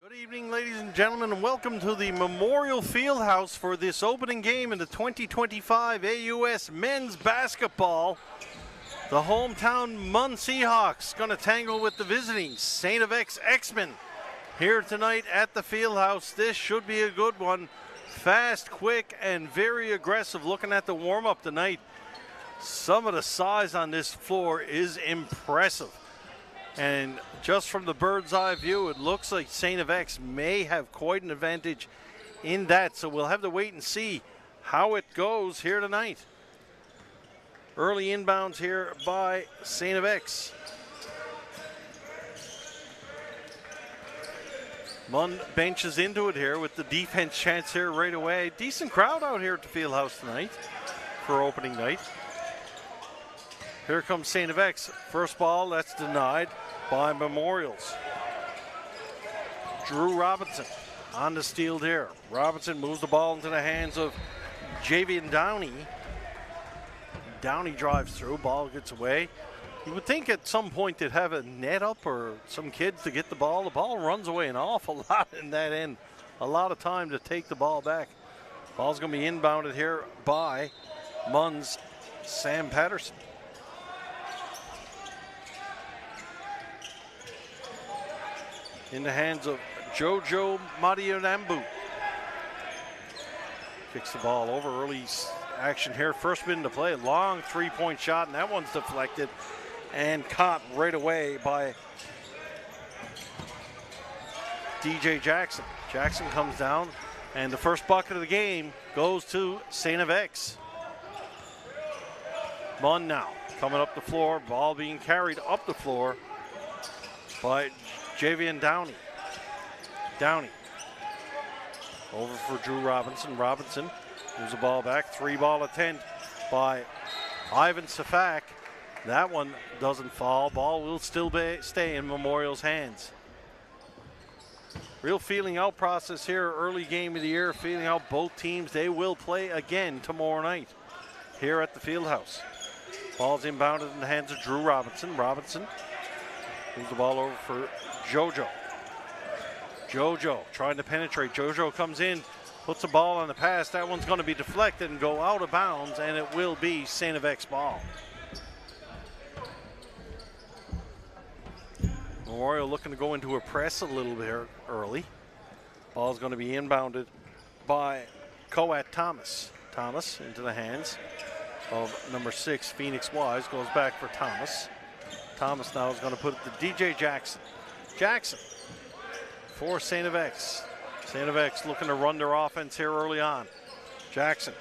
Good evening, ladies and gentlemen, and welcome to the Memorial Fieldhouse for this opening game in the 2025 AUS men's basketball. The hometown MUN Seahawks going to tangle with the visiting STFX X-Men here tonight at the Fieldhouse. This should be a good one. Fast, quick, and very aggressive. Looking at the warm-up tonight, some of the size on this floor is impressive. And just from the bird's eye view, it looks like STFX may have quite an advantage in that. So we'll have to wait and see how it goes here tonight. Early inbounds here by STFX. MUN benches into it here with the defense chance here right away. Decent crowd out here at the Fieldhouse tonight for opening night. Here comes STFX. First ball, that's denied by Memorials. Drew Robinson on the steal here. Robinson moves the ball into the hands of Javian Downey. Downey drives through, ball gets away. You would think at some point they'd have a net up or some kids to get the ball. The ball runs away an awful lot in that end. A lot of time to take the ball back. Ball's going to be inbounded here by MUN's Sam Patterson. In the hands of Jojo Madionambu. Kicks the ball over. Early action here. First minute to play. Long three-point shot, and that one's deflected and caught right away by DJ Jackson. Jackson comes down, and the first bucket of the game goes to STFX. MUN now coming up the floor. Ball being carried up the floor by Javian Downey. Downey over for Drew Robinson. Robinson moves the ball back. 3-ball attempt by Ivan Safak. That one doesn't fall. Ball will still stay in Memorial's hands. Real feeling out process here. Early game of the year. Feeling out both teams. They will play again tomorrow night here at the Fieldhouse. Ball's inbounded in the hands of Drew Robinson. Robinson moves the ball over for Jojo. Jojo trying to penetrate. Jojo comes in, puts the ball on the pass. That one's going to be deflected and go out of bounds, and it will be STFX ball. Memorial looking to go into a press a little bit early. Ball's going to be inbounded by Coat Thomas. Thomas into the hands of number 6, Phoenix Wise. Goes back for Thomas. Thomas now is going to put it to DJ Jackson. Jackson for STFX. STFX looking to run their offense here early on. Jackson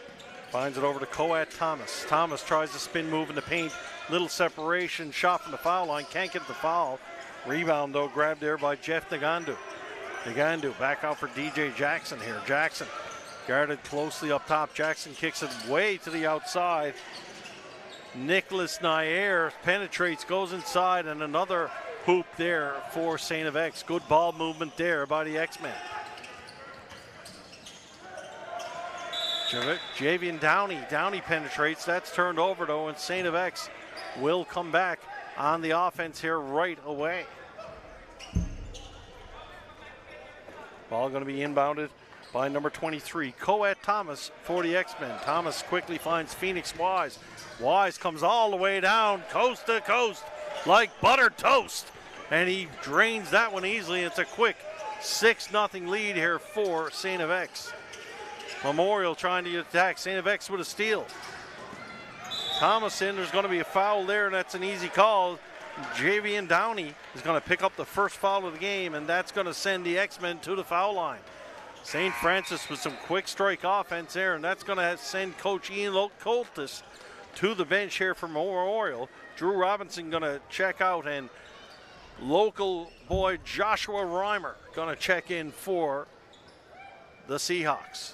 finds it over to Coat Thomas. Thomas tries to spin move in the paint. Little separation, shot from the foul line. Can't get the foul. Rebound though, grabbed there by Jeff Nagandu. Nagandu back out for DJ Jackson here. Jackson guarded closely up top. Jackson kicks it way to the outside. Nicholas Nair penetrates, goes inside, and another hoop there for STFX. Good ball movement there by the X-Men. Javian Downey. Downey penetrates. That's turned over though, and STFX will come back on the offense here right away. Ball going to be inbounded by number 23, Coat Thomas for the X-Men. Thomas quickly finds Phoenix Wise. Wise comes all the way down, coast to coast, like buttered toast. And he drains that one easily. It's a quick 6-0 lead here for STFX. Memorial trying to attack. STFX with a steal. Thomas in, there's going to be a foul there, and that's an easy call. Javian Downey is going to pick up the first foul of the game, and that's going to send the X-Men to the foul line. St. Francis with some quick strike offense there, and that's going to send Coach Ian Coltis to the bench here for Memorial. Drew Robinson going to check out, and local boy Joshua Reimer going to check in for the Seahawks.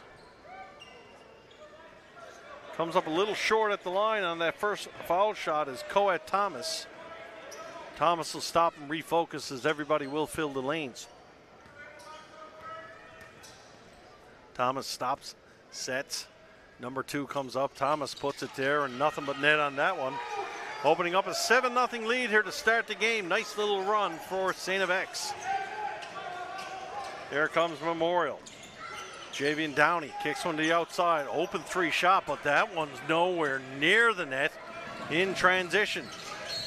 Comes up a little short at the line on that first foul shot is Coat Thomas. Thomas will stop and refocus as everybody will fill the lanes. Thomas stops, sets. Number 2 comes up. Thomas puts it there, and nothing but net on that one. Opening up a 7-0 lead here to start the game. Nice little run for STFX. Here comes Memorial. Javian Downey kicks one to the outside. Open 3 shot, but that one's nowhere near the net in transition.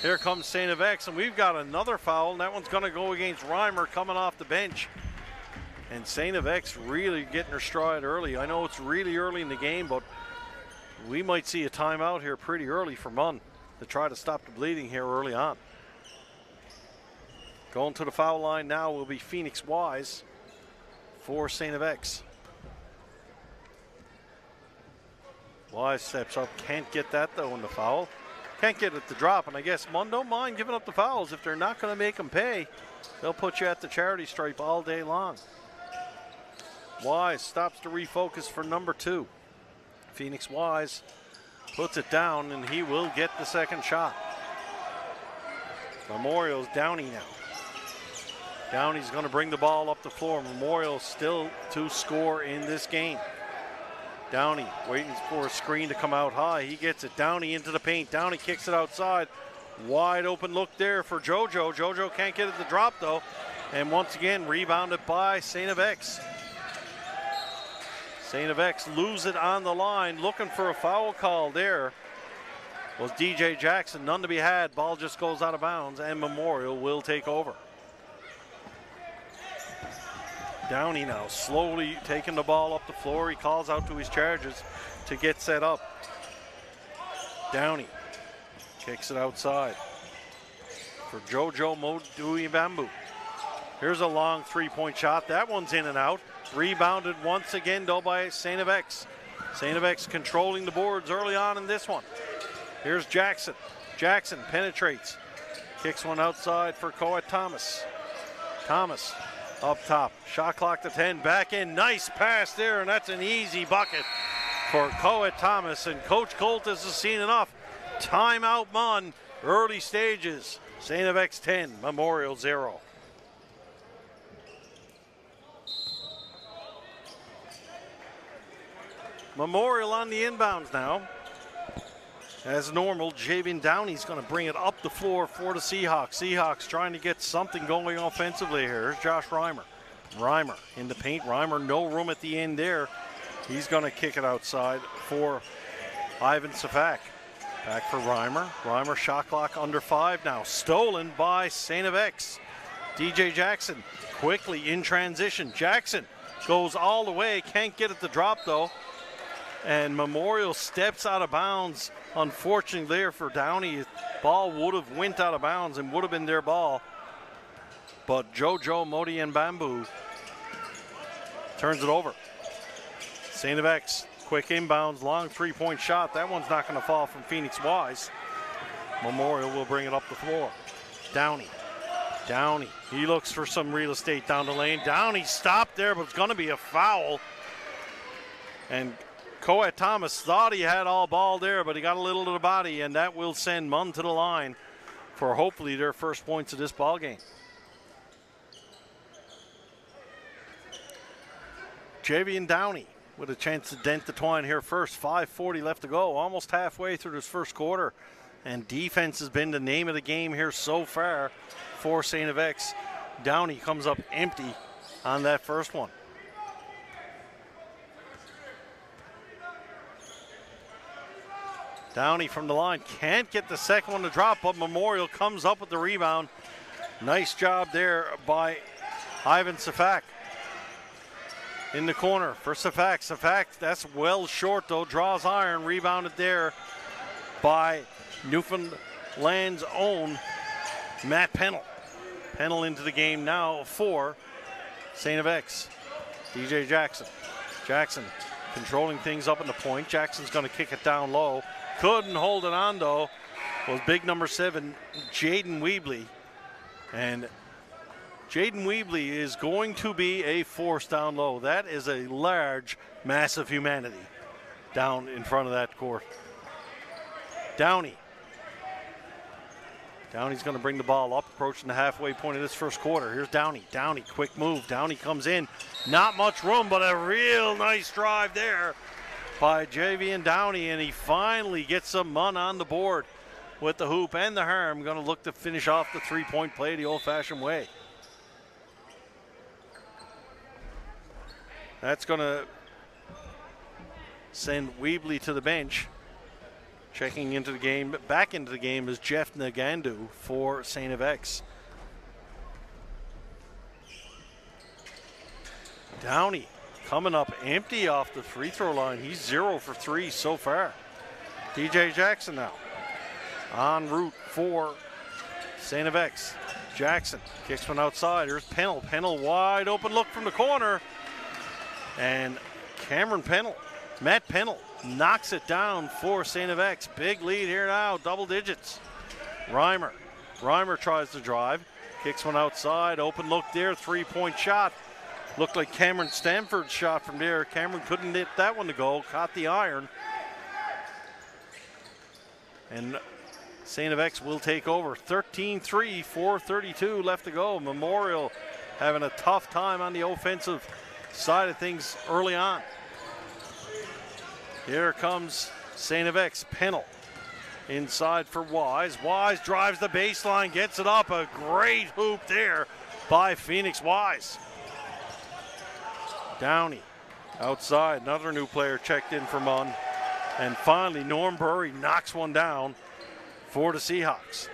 Here comes STFX, and we've got another foul, and that one's going to go against Reimer coming off the bench. And STFX really getting her stride early. I know it's really early in the game, but we might see a timeout here pretty early for MUN to try to stop the bleeding here early on. Going to the foul line now will be Phoenix Wise for STFX. Wise steps up, can't get that though in the foul. Can't get it to drop, and I guess MUN don't mind giving up the fouls. If they're not going to make them pay, they'll put you at the charity stripe all day long. Wise stops to refocus for number 2. Phoenix Wise puts it down, and he will get the second shot. Memorial's Downey now. Downey's going to bring the ball up the floor. Memorial still to score in this game. Downey waiting for a screen to come out high. He gets it. Downey into the paint. Downey kicks it outside. Wide open look there for JoJo. JoJo can't get it to drop though. And once again, rebounded by STFX. STFX lose it on the line. Looking for a foul call there was DJ Jackson. None to be had. Ball just goes out of bounds, and Memorial will take over. Downey now slowly taking the ball up the floor. He calls out to his charges to get set up. Downey kicks it outside for JoJo Modui Bamboo. Here's a long 3-point shot. That one's in and out. Rebounded once again though by STFX. STFX controlling the boards early on in this one. Here's Jackson. Jackson penetrates. Kicks one outside for Coet Thomas. Thomas up top, shot clock to 10, back in, nice pass there, and that's an easy bucket for Coet Thomas, and Coach Coltis has seen enough. Timeout MUN, early stages, STFX 10, Memorial 0. Memorial on the inbounds now. As normal, Javian Downey's going to bring it up the floor for the Seahawks. Seahawks trying to get something going offensively here. Here's Josh Reimer. Reimer in the paint. Reimer, no room at the end there. He's going to kick it outside for Ivan Safak. Back for Reimer. Reimer shot clock under 5 now. Stolen by STFX. DJ Jackson quickly in transition. Jackson goes all the way. Can't get it to drop though. And Memorial steps out of bounds. Unfortunately there for Downey, ball would have went out of bounds and would have been their ball. But JoJo Modi and Bamboo turns it over. STFX, quick inbounds, long 3-point shot. That one's not going to fall from Phoenix Wise. Memorial will bring it up the floor. Downey. Downey, he looks for some real estate down the lane. Downey stopped there, but it's going to be a foul. And Coet Thomas thought he had all ball there, but he got a little to the body, and that will send MUN to the line for hopefully their first points of this ball game. Javian Downey with a chance to dent the twine here first. 5:40 left to go, almost halfway through this first quarter, and defense has been the name of the game here so far for STFX. Downey comes up empty on that first one. Downey from the line, can't get the second one to drop, but Memorial comes up with the rebound. Nice job there by Ivan Safak. In the corner for Safak. Safak, that's well short though, draws iron, rebounded there by Newfoundland's own Matt Pennell. Pennell into the game now for STFX. DJ Jackson. Jackson controlling things up in the point. Jackson's going to kick it down low. Couldn't hold it on though. Was big number 7, Jaden Weebley. And Jaden Weebley is going to be a force down low. That is a large, massive humanity down in front of that court. Downey. Downey's going to bring the ball up, approaching the halfway point of this first quarter. Here's Downey. Downey, quick move. Downey comes in. Not much room, but a real nice drive there by Javian Downey, and he finally gets some MUN on the board with the hoop and the harm. Going to look to finish off the 3-point play the old-fashioned way. That's going to send Weebly to the bench. Checking into the game, back into the game is Jeff Nagandu for STFX. Downey coming up empty off the free throw line. He's 0 for 3 so far. DJ Jackson now en route for STFX. Jackson kicks one outside. Here's Pennell. Pennell wide open look from the corner. And Matt Pennell knocks it down for STFX. Big lead here now, double digits. Reimer tries to drive. Kicks one outside. Open look there, three-point shot. Looked like Cameron Stanford's shot from there. Cameron couldn't hit that one to go. Caught the iron. And STFX will take over. 13-3, 4:32 left to go. Memorial having a tough time on the offensive side of things early on. Here comes STFX. Pennell inside for Wise. Wise drives the baseline, gets it up. A great hoop there by Phoenix Wise. Downey outside. Another new player checked in for MUN. And finally, Norm Burry knocks one down for the Seahawks.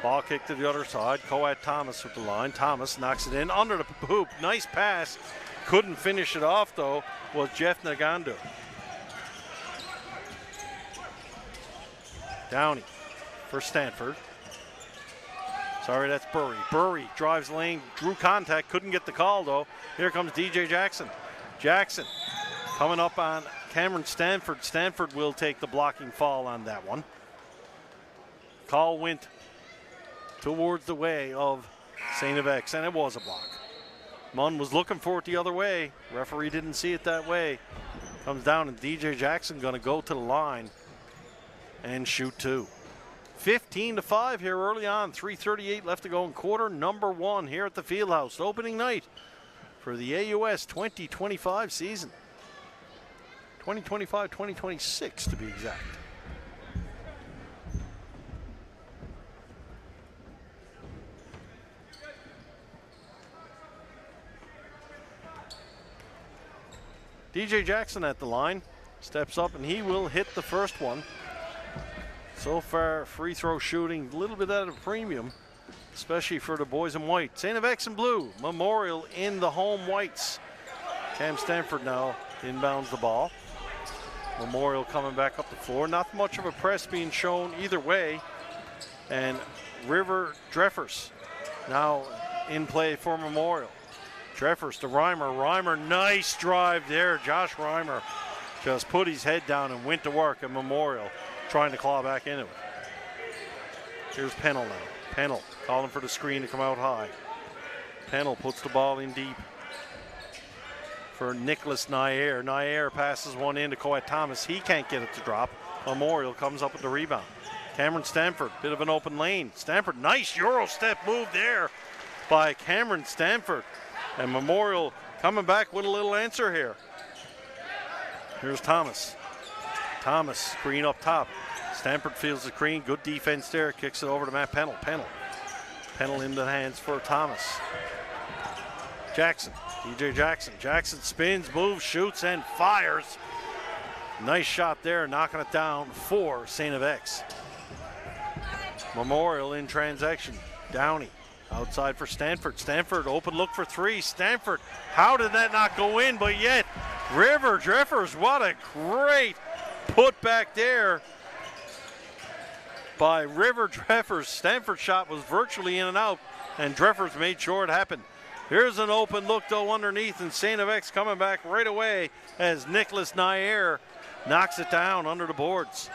Ball kick to the other side. Coat Thomas with the line. Thomas knocks it in under the hoop. Nice pass. Couldn't finish it off, though, was Jeff Nagandu. Downey for Stanford. Sorry, that's Burry. Burry drives lane, drew contact, couldn't get the call, though. Here comes DJ Jackson. Jackson coming up on Cameron Stanford. Stanford will take the blocking foul on that one. Call went towards the way of STFX, and it was a block. MUN was looking for it the other way. Referee didn't see it that way. Comes down, and DJ Jackson going to go to the line and shoot two. 15-5 here early on. 3:38 left to go in quarter number one here at the Fieldhouse. Opening night for the AUS 2025 season. 2025-2026 to be exact. DJ Jackson at the line, steps up and he will hit the first one. So far, free throw shooting a little bit at a premium, especially for the boys in white. STFX in blue, Memorial in the home whites. Cam Stanford now inbounds the ball. Memorial coming back up the floor. Not much of a press being shown either way. And River Dreffers now in play for Memorial. Dreffers to Reimer. Reimer, nice drive there. Josh Reimer just put his head down and went to work at Memorial, trying to claw back into it. Here's Pennell now. Pennell calling for the screen to come out high. Pennell puts the ball in deep for Nicholas Nair. Nair passes one in to Coat Thomas. He can't get it to drop. Memorial comes up with the rebound. Cameron Stanford, bit of an open lane. Stanford, nice Euro step move there by Cameron Stanford. And Memorial coming back with a little answer here. Here's Thomas. Thomas, screen up top. Stanford feels the screen. Good defense there. Kicks it over to Matt Pennell. Pennell into the hands for Thomas. Jackson. DJ Jackson. Jackson spins, moves, shoots, and fires. Nice shot there, knocking it down for STFX. Memorial in transaction. Downey outside for Stanford. Stanford open look for three. Stanford, how did that not go in? But yet, River Dreffers, what a great put back there by River Dreffers. Stanford's shot was virtually in and out, and Dreffers made sure it happened. Here's an open look though underneath, and STFX coming back right away as Nicholas Nair knocks it down under the boards.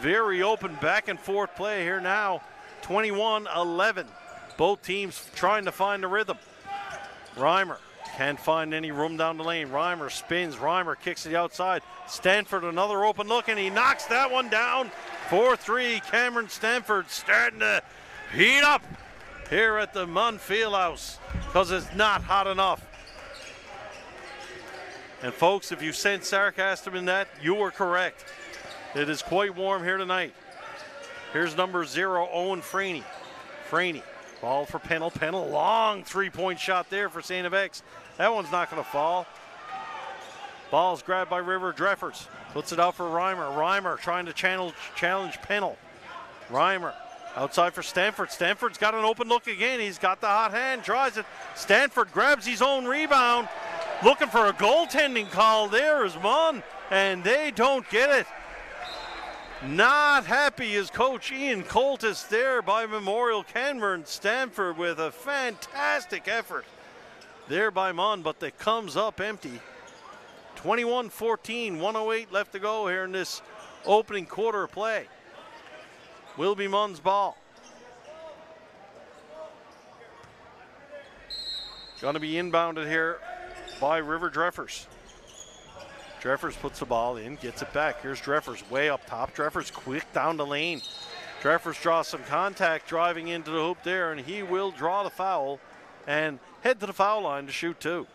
Very open back and forth play here now. 21-11. Both teams trying to find the rhythm. Reimer can't find any room down the lane. Reimer spins. Reimer kicks to the outside. Stanford another open look, and he knocks that one down. 4-3. Cameron Stanford starting to heat up here at the MUN Fieldhouse because it's not hot enough. And folks, if you sense sarcasm in that, you were correct. It is quite warm here tonight. Here's number 0, Owen Franey. Franey Ball for Pennell. Pennell, long three-point shot there for St. FX. That one's not going to fall. Ball's grabbed by River Dreffers. Puts it out for Reimer. Reimer trying to challenge Pennell. Reimer outside for Stanford. Stanford's got an open look again. He's got the hot hand, tries it. Stanford grabs his own rebound. Looking for a goaltending call there is MUN, and they don't get it. Not happy is Coach Ian Coltis there by Memorial. Cameron Stanford with a fantastic effort there by MUN, but it comes up empty. 21-14, 1:08 left to go here in this opening quarter of play. Will be MUN's ball. Going to be inbounded here by River Dreffers. Dreffers puts the ball in, gets it back. Here's Dreffers way up top. Dreffers quick down the lane. Dreffers draws some contact driving into the hoop there, and he will draw the foul and head to the foul line to shoot two.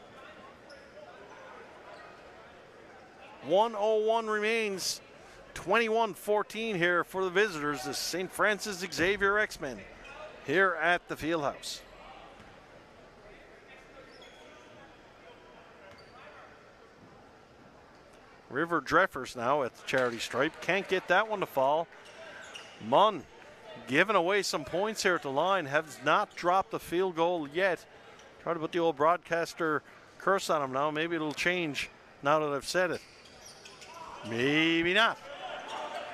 1:01 remains. 21-14 here for the visitors. The St. Francis Xavier X-Men here at the Fieldhouse. River Dreffers now at the charity stripe. Can't get that one to fall. MUN giving away some points here at the line. Has not dropped the field goal yet. Try to put the old broadcaster curse on him now. Maybe it'll change now that I've said it. Maybe not.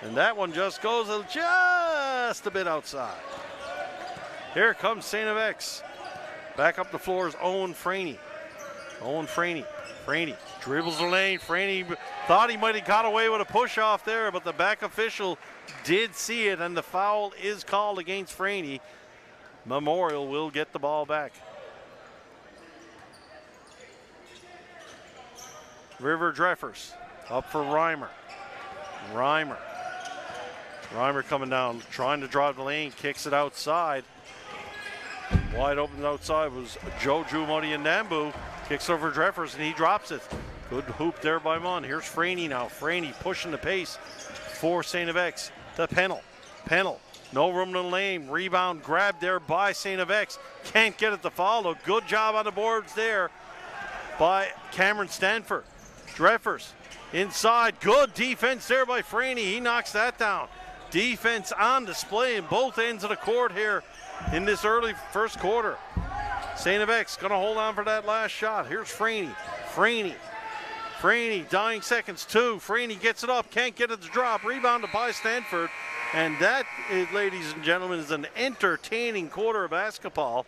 And that one just goes just a bit outside. Here comes St. FX. Back up the floor is Owen Franey. Owen Franey. Franey dribbles the lane. Franey thought he might have got away with a push off there, but the back official did see it, and the foul is called against Franey. Memorial will get the ball back. River Dreffers up for Reimer. Reimer coming down, trying to drive the lane, kicks it outside. Wide open outside was Joju Modianambu. Kicks over Dreffers, and he drops it. Good hoop there by MUN. Here's Franey now. Franey pushing the pace for St. FX. To Pennell. Pennell, no room in the lane. Rebound grabbed there by St. FX. Can't get it to follow. Good job on the boards there by Cameron Stanford. Dreffers inside. Good defense there by Franey. He knocks that down. Defense on display in both ends of the court here in this early first quarter. St. FX going to hold on for that last shot. Here's Franey. Franey, dying seconds, two. Franey gets it up, can't get it to drop. Rebounded by Stanford. And that, ladies and gentlemen, is an entertaining quarter of basketball.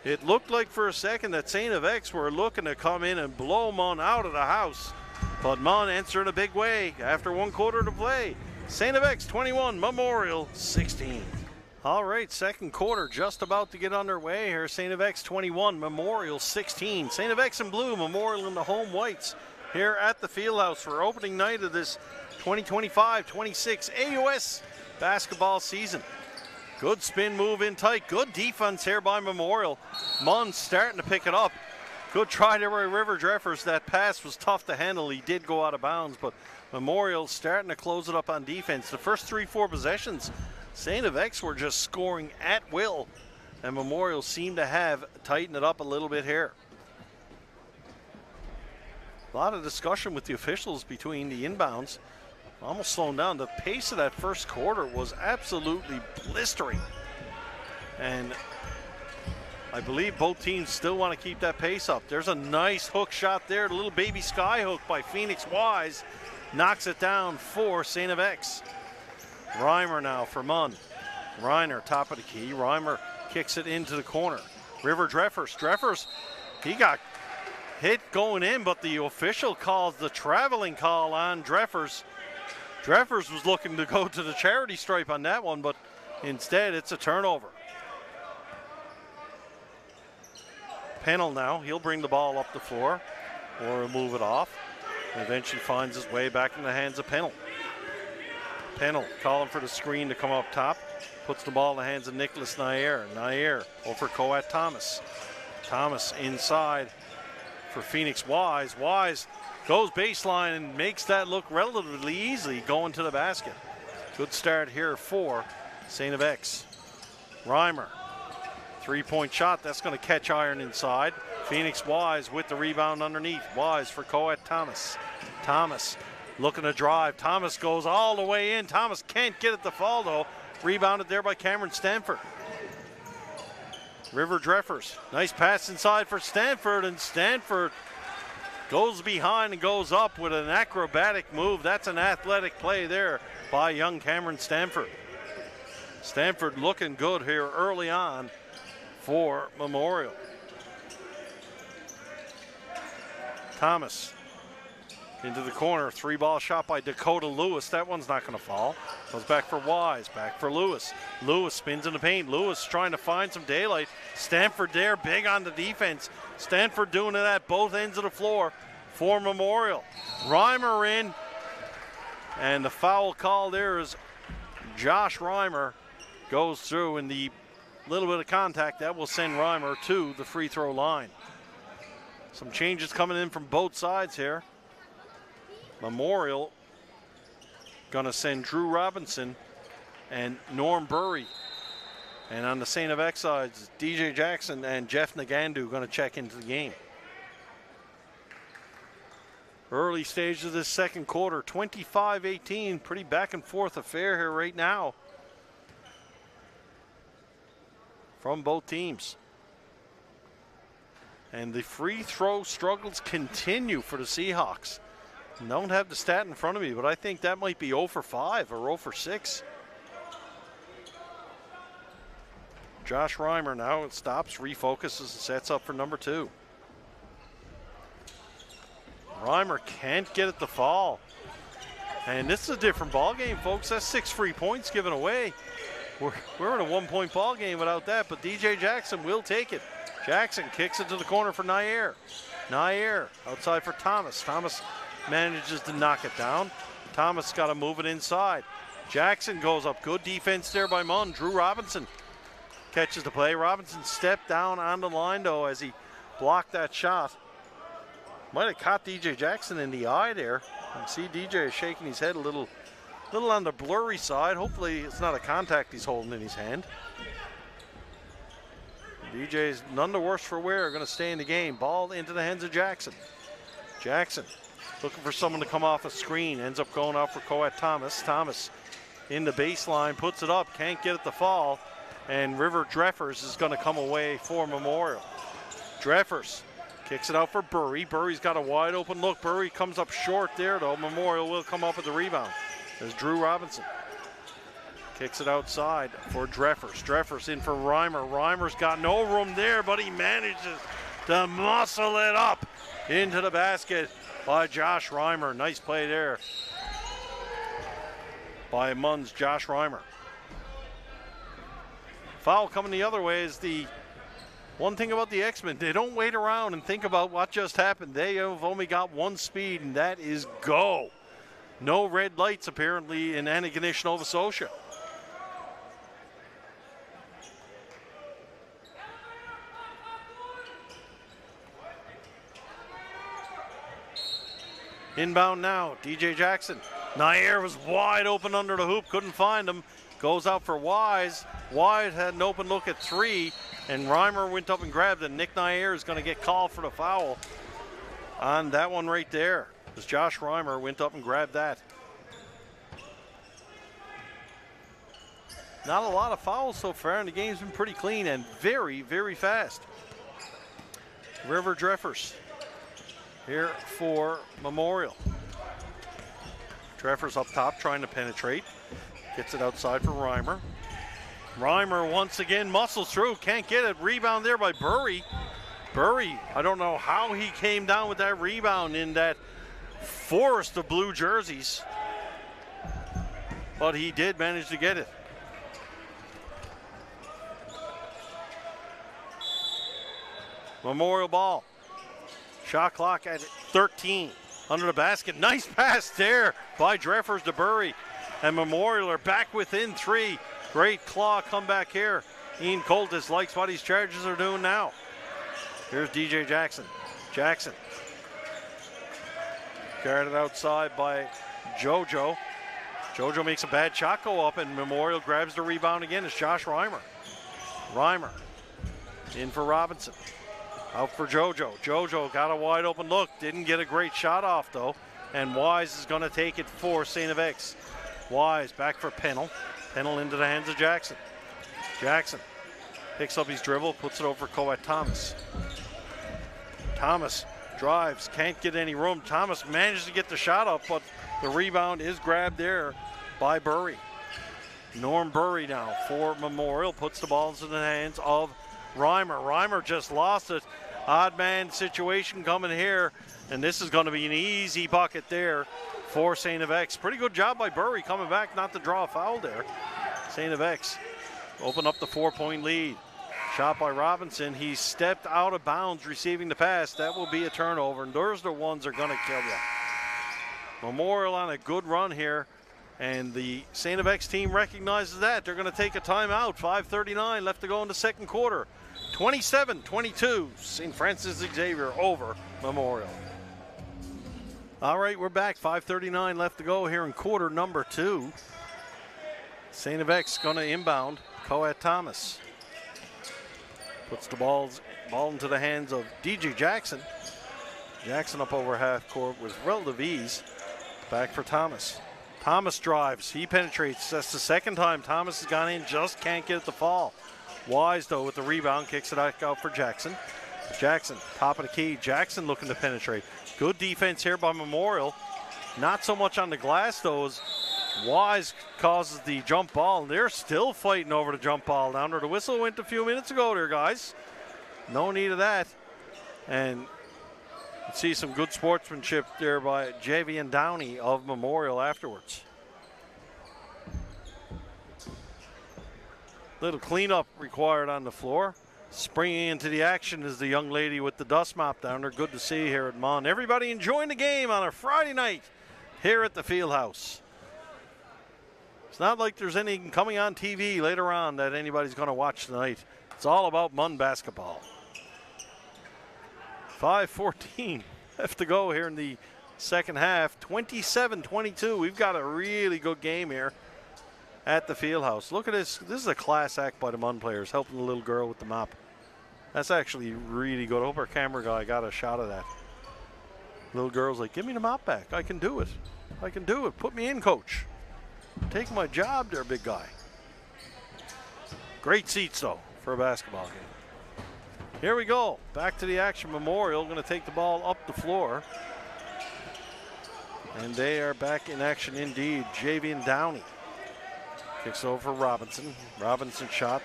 It looked like for a second that St. FX were looking to come in and blow MUN out of the house. But MUN answered a big way after one quarter to play. St. FX 21, Memorial 16. All right, second quarter just about to get underway here. St. FX 21, Memorial 16. St. FX in blue, Memorial in the home whites here at the Fieldhouse for opening night of this 2025-26 AUS basketball season. Good spin move in tight. Good defense here by Memorial. MUN starting to pick it up. Good try there by River Dreffers. That pass was tough to handle. He did go out of bounds, but Memorial starting to close it up on defense. The first 3-4 possessions, St. FX were just scoring at will, and Memorial seemed to have tightened it up a little bit here. A lot of discussion with the officials between the inbounds. Almost slowing down. The pace of that first quarter was absolutely blistering. And I believe both teams still want to keep that pace up. There's a nice hook shot there. The little baby sky hook by Phoenix Wise knocks it down for St. FX. Reimer now for MUN. Reiner, top of the key. Reimer kicks it into the corner. River Dreffers. Dreffers, he got hit going in, but the official calls the traveling call on Dreffers. Dreffers was looking to go to the charity stripe on that one, but instead it's a turnover. Pennell now, he'll bring the ball up the floor or move it off. And eventually finds his way back in the hands of Pennell. Pennell calling for the screen to come up top. Puts the ball in the hands of Nicholas Nair. Nair over Coat Thomas. Thomas inside for Phoenix Wise. Wise goes baseline and makes that look relatively easy going to the basket. Good start here for St. FX. Reimer Three-point shot, that's going to catch iron inside. Phoenix Wise with the rebound underneath. Wise for Coet Thomas. Thomas looking to drive. Thomas goes all the way in. Thomas can't get it to fall though. Rebounded there by Cameron Stanford. River Dreffers, nice pass inside for Stanford, and Stanford goes behind and goes up with an acrobatic move. That's an athletic play there by young Cameron Stanford. Stanford looking good here early on for Memorial. Thomas into the corner, three-ball shot by Dakota Lewis. That one's not going to fall. Goes back for Wise, back for Lewis. Lewis spins in the paint. Lewis trying to find some daylight. Stanford there, big on the defense. Stanford doing it at both ends of the floor for Memorial. Reimer in, and the foul call there is Josh Reimer goes through, and the little bit of contact that will send Reimer to the free throw line. Some changes coming in from both sides here. Memorial gonna send Drew Robinson and Norm Burry. And on the STFX sides, DJ Jackson and Jeff Nagandu gonna check into the game. Early stage of this second quarter, 25-18, pretty back and forth affair here right now from both teams. And the free throw struggles continue for the Seahawks. Don't have the stat in front of me, but I think that might be 0 for 5 or 0 for 6. Josh Reimer now stops, refocuses, and sets up for number 2. Reimer can't get it to fall. And this is a different ball game, folks. That's 6 free points given away. We're in a 1-point ball game without that, but DJ Jackson will take it. Jackson kicks it to the corner for Nair. Nair outside for Thomas. Thomas manages to knock it down. Thomas got to move it inside. Jackson goes up. Good defense there by MUN. Drew Robinson catches the play. Robinson stepped down on the line though as he blocked that shot. Might have caught DJ Jackson in the eye there. You can see DJ is shaking his head a little on the blurry side. Hopefully it's not a contact he's holding in his hand. DJ's none the worse for wear, going to stay in the game. Ball into the hands of Jackson. Jackson looking for someone to come off a screen. Ends up going out for Coet Thomas. Thomas in the baseline, puts it up, can't get it to fall. And River Dreffers is going to come away for Memorial. Dreffers kicks it out for Burry. Burry's got a wide open look. Burry comes up short there though. Memorial will come up with the rebound. There's Drew Robinson. Kicks it outside for Dreffers. Dreffers in for Reimer. Reimer's got no room there, but he manages to muscle it up into the basket by Josh Reimer. Nice play there by MUN's Josh Reimer. Foul coming the other way is the one thing about the X-Men. They don't wait around and think about what just happened. They have only got one speed, and that is go. No red lights apparently in Antigonish, Nova Scotia. Inbound now, DJ Jackson. Nair was wide open under the hoop, couldn't find him. Goes out for Wise. Wise had an open look at 3, and Reimer went up and grabbed it. Nick Nair is going to get called for the foul on that one right there, as Josh Reimer went up and grabbed that. Not a lot of fouls so far, and the game's been pretty clean and very, very fast. River Dreffers here for Memorial. Dreffers up top trying to penetrate. Gets it outside for Reimer. Reimer once again muscles through, can't get it. Rebound there by Burry. Burry, I don't know how he came down with that rebound in that forest of blue jerseys, but he did manage to get it. Memorial ball. Shot clock at 13. Under the basket. Nice pass there by Dreffers to Burry. And Memorial are back within 3. Great claw comeback here. Ian Coltis likes what these Chargers are doing now. Here's DJ Jackson. Jackson. Guarded outside by JoJo. JoJo makes a bad shot go up, and Memorial grabs the rebound again. It's Josh Reimer. Reimer In for Robinson. Out for JoJo. JoJo got a wide open look. Didn't get a great shot off though. And Wise is going to take it for St. FX. Wise back for Pennell. Pennell into the hands of Jackson. Jackson picks up his dribble, puts it over Coet Thomas. Thomas drives, can't get any room. Thomas manages to get the shot up, but the rebound is grabbed there by Burry. Norm Burry now for Memorial, puts the ball into the hands of Reimer. Reimer just lost it. Odd man situation coming here, and this is going to be an easy bucket there for St. FX. Pretty good job by Burry coming back not to draw a foul there. St. FX open up the 4-point lead. Shot by Robinson. He stepped out of bounds receiving the pass. That will be a turnover, and those are the ones that are going to kill you. Memorial on a good run here, and the St. FX team recognizes that. They're going to take a timeout. 5:39 left to go in the second quarter. 27-22, St. Francis Xavier over Memorial. All right, we're back. 5:39 left to go here in quarter number 2. St. FX going to inbound. Coet Thomas puts the ball into the hands of DJ Jackson. Jackson up over half court with relative ease. Back for Thomas. Thomas drives. He penetrates. That's the second time Thomas has gone in. Just can't get it to fall. Wise, though, with the rebound, kicks it out for Jackson. Jackson, top of the key. Jackson looking to penetrate. Good defense here by Memorial. Not so much on the glass, though, as Wise causes the jump ball. And they're still fighting over the jump ball down there. The whistle went a few minutes ago there, guys. No need of that. And you see some good sportsmanship there by Javian Downey of Memorial afterwards. Little cleanup required on the floor. Springing into the action is the young lady with the dust mop down there. Good to see here at MUN. Everybody enjoying the game on a Friday night here at the Fieldhouse. It's not like there's anything coming on TV later on that anybody's going to watch tonight. It's all about MUN basketball. 5:14 left to go here in the second half. 27-22. We've got a really good game here at the Fieldhouse. Look at this. This is a class act by the MUN players, helping the little girl with the mop. That's actually really good. I hope our camera guy got a shot of that. Little girl's like, give me the mop back. I can do it. I can do it. Put me in, coach. Take my job there, big guy. Great seats, though, for a basketball game. Here we go. Back to the action. Memorial going to take the ball up the floor. And they are back in action indeed. Javian Downey kicks over Robinson. Robinson shot.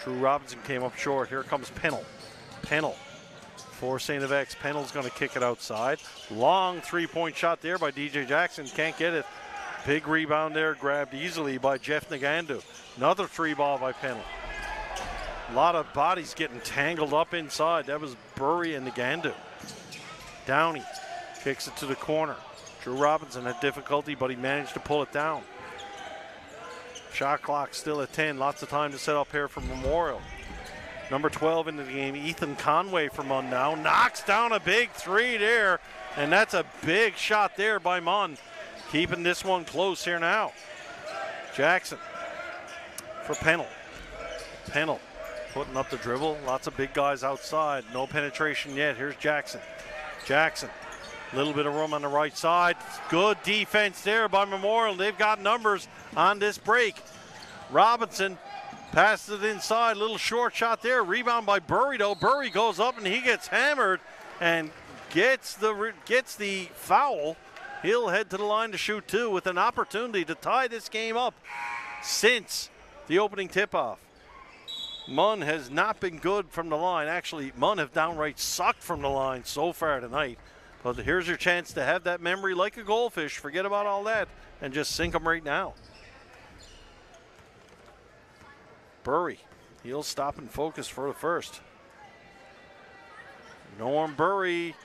Drew Robinson came up short. Here comes Pennell. Pennell for St. FX. Pennell's going to kick it outside. Long three-point shot there by DJ Jackson. Can't get it. Big rebound there, grabbed easily by Jeff Nagandu. Another three ball by Pennell. A lot of bodies getting tangled up inside. That was Burry and Nagandu. Downey kicks it to the corner. Drew Robinson had difficulty, but he managed to pull it down. Shot clock still at 10. Lots of time to set up here for Memorial. Number 12 into the game, Ethan Conway for MUN now. Knocks down a big three there, and that's a big shot there by MUN. Keeping this one close here now. Jackson for Pennell. Pennell putting up the dribble. Lots of big guys outside. No penetration yet. Here's Jackson. Jackson. A little bit of room on the right side. Good defense there by Memorial. They've got numbers on this break. Robinson passes it inside. Little short shot there. Rebound by Burry, though. Burry goes up and he gets hammered and gets the foul. He'll head to the line to shoot two with an opportunity to tie this game up since the opening tip-off. MUN has not been good from the line. Actually, MUN have downright sucked from the line so far tonight. But here's your chance to have that memory like a goldfish. Forget about all that and just sink them right now. Burry, he'll stop and focus for the first. Norm Burry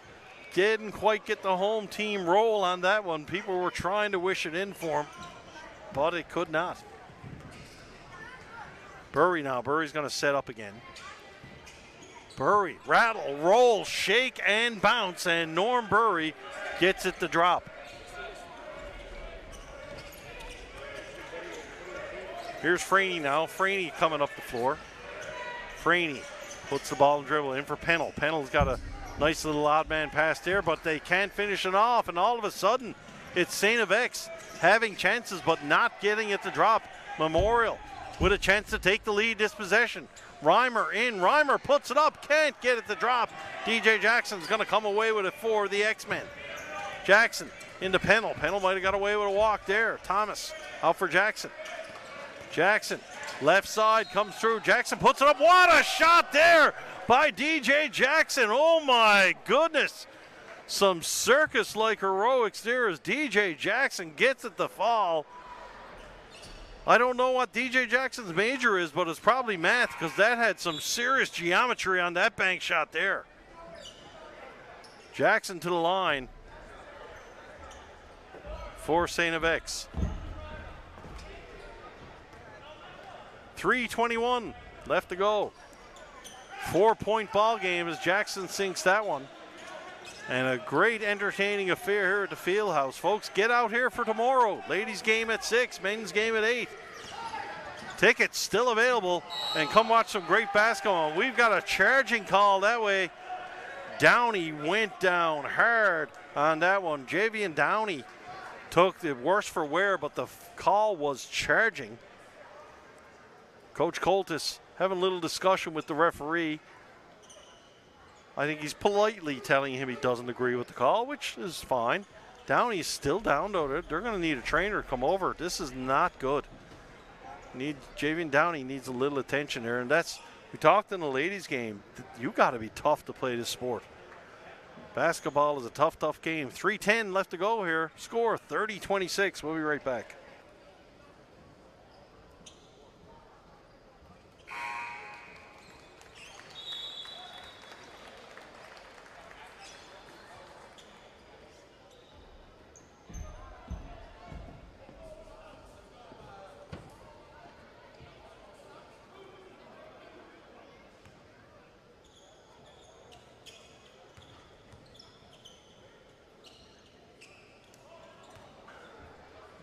didn't quite get the home team roll on that one. People were trying to wish it in for him, but it could not. Burry now. Burry's going to set up again. Burry, rattle, roll, shake, and bounce, and Norm Burry gets it to drop. Here's Franey now. Franey coming up the floor. Franey Puts the ball and dribble in for Pennell. Pennell's got a nice little odd man pass there, but they can't finish it off. And all of a sudden, it's STFX having chances but not getting it to drop. Memorial with a chance to take the lead this possession. Reimer in. Reimer puts it up. Can't get it to drop. DJ Jackson's going to come away with it for the X-Men. Jackson into Pennell. Pennell might have got away with a walk there. Thomas out for Jackson. Jackson, left side, comes through. Jackson puts it up. What a shot there by DJ Jackson. Oh my goodness. Some circus-like heroics there as DJ Jackson gets it to fall. I don't know what DJ Jackson's major is, but it's probably math because that had some serious geometry on that bank shot there. Jackson to the line for STFX. 3:21 left to go. 4-point ball game as Jackson sinks that one. And a great entertaining affair here at the Fieldhouse. Folks, get out here for tomorrow. Ladies game at 6, men's game at 8. Tickets still available, and come watch some great basketball. We've got a charging call that way. Downey went down hard on that one. Javian Downey took the worse for wear, but the call was charging. Coach Coltis having a little discussion with the referee. I think he's politely telling him he doesn't agree with the call, which is fine. Downey's still down, though. They're going to need a trainer to come over. This is not good. Javian Downey needs a little attention there, and we talked in the ladies' game. You got to be tough to play this sport. Basketball is a tough, tough game. 3:10 left to go here. Score 30-26. We'll be right back.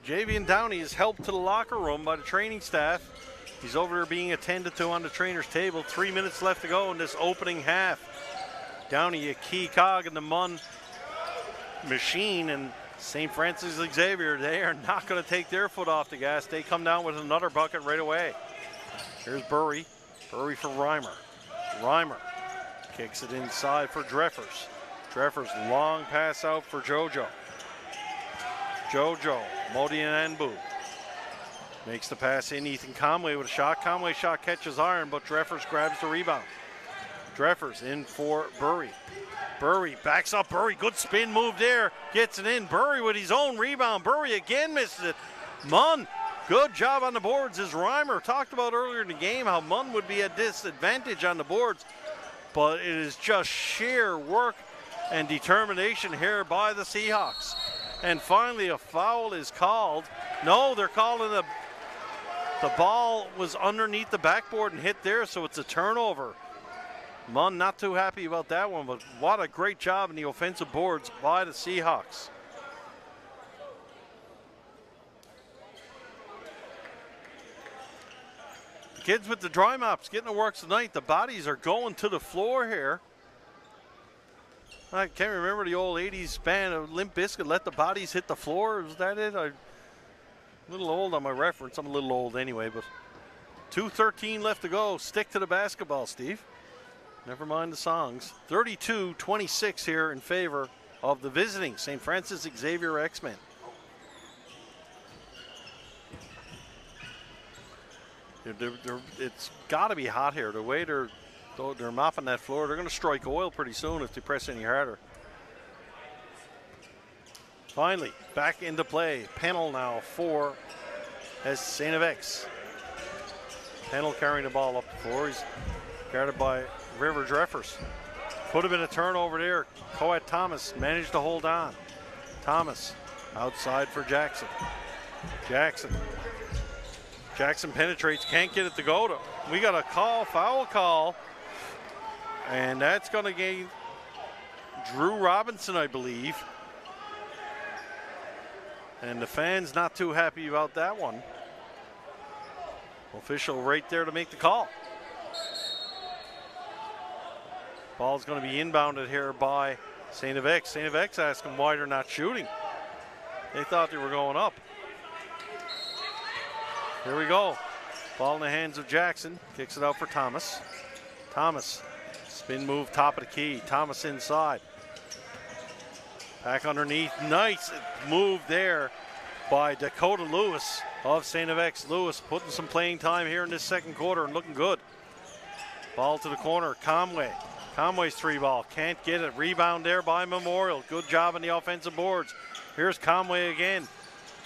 Javian Downey is helped to the locker room by the training staff. He's over there being attended to on the trainer's table. 3 minutes left to go in this opening half. Downey, a key cog in the MUN machine, and St. Francis Xavier, they are not going to take their foot off the gas. They come down with another bucket right away. Here's Burry. Burry for Reimer. Reimer kicks it inside for Dreffers. Dreffers long pass out for Jojo. Jojo, Modi Anbu makes the pass in. Ethan Conway with a shot. Conway shot catches iron, but Dreffers grabs the rebound. Dreffers in for Burry. Burry backs up. Burry, good spin move there. Gets it in. Burry with his own rebound. Burry again misses it. MUN, good job on the boards. As Reimer talked about earlier in the game, how MUN would be at disadvantage on the boards. But it is just sheer work and determination here by the Seahawks. And finally, a foul is called. No, they're calling the ball was underneath the backboard and hit there, so it's a turnover. MUN not too happy about that one, but what a great job in the offensive boards by the Seahawks. The kids with the dry mops getting to work tonight. The bodies are going to the floor here. I can't remember the old 80s band of Limp Bizkit, Let the Bodies Hit the Floor. Was that it? I'm a little old on my reference. I'm a little old anyway, but 2:13 left to go. Stick to the basketball, Steve. Never mind the songs. 32-26 here in favor of the visiting St. Francis Xavier X-Men. It's got to be hot here. The way they're mopping that floor. They're going to strike oil pretty soon if they press any harder. Finally, back into play. Pennell now for STFX. Pennell carrying the ball up the floor. He's guarded by River Dreffers. Could have been a turnover there. Coet Thomas managed to hold on. Thomas outside for Jackson. Jackson penetrates, can't get it to go to. We got a foul call. And that's going to gain Drew Robinson, I believe. And the fans not too happy about that one. Official right there to make the call. Ball's going to be inbounded here by STFX. STFX asking why they're not shooting. They thought they were going up. Here we go. Ball in the hands of Jackson. Kicks it out for Thomas. Thomas, spin move, top of the key. Thomas inside. Back underneath. Nice move there by Dakota Lewis of STFX. Lewis putting some playing time here in this second quarter and looking good. Ball to the corner. Conway. Conway's three ball. Can't get it. Rebound there by Memorial. Good job on the offensive boards. Here's Conway again.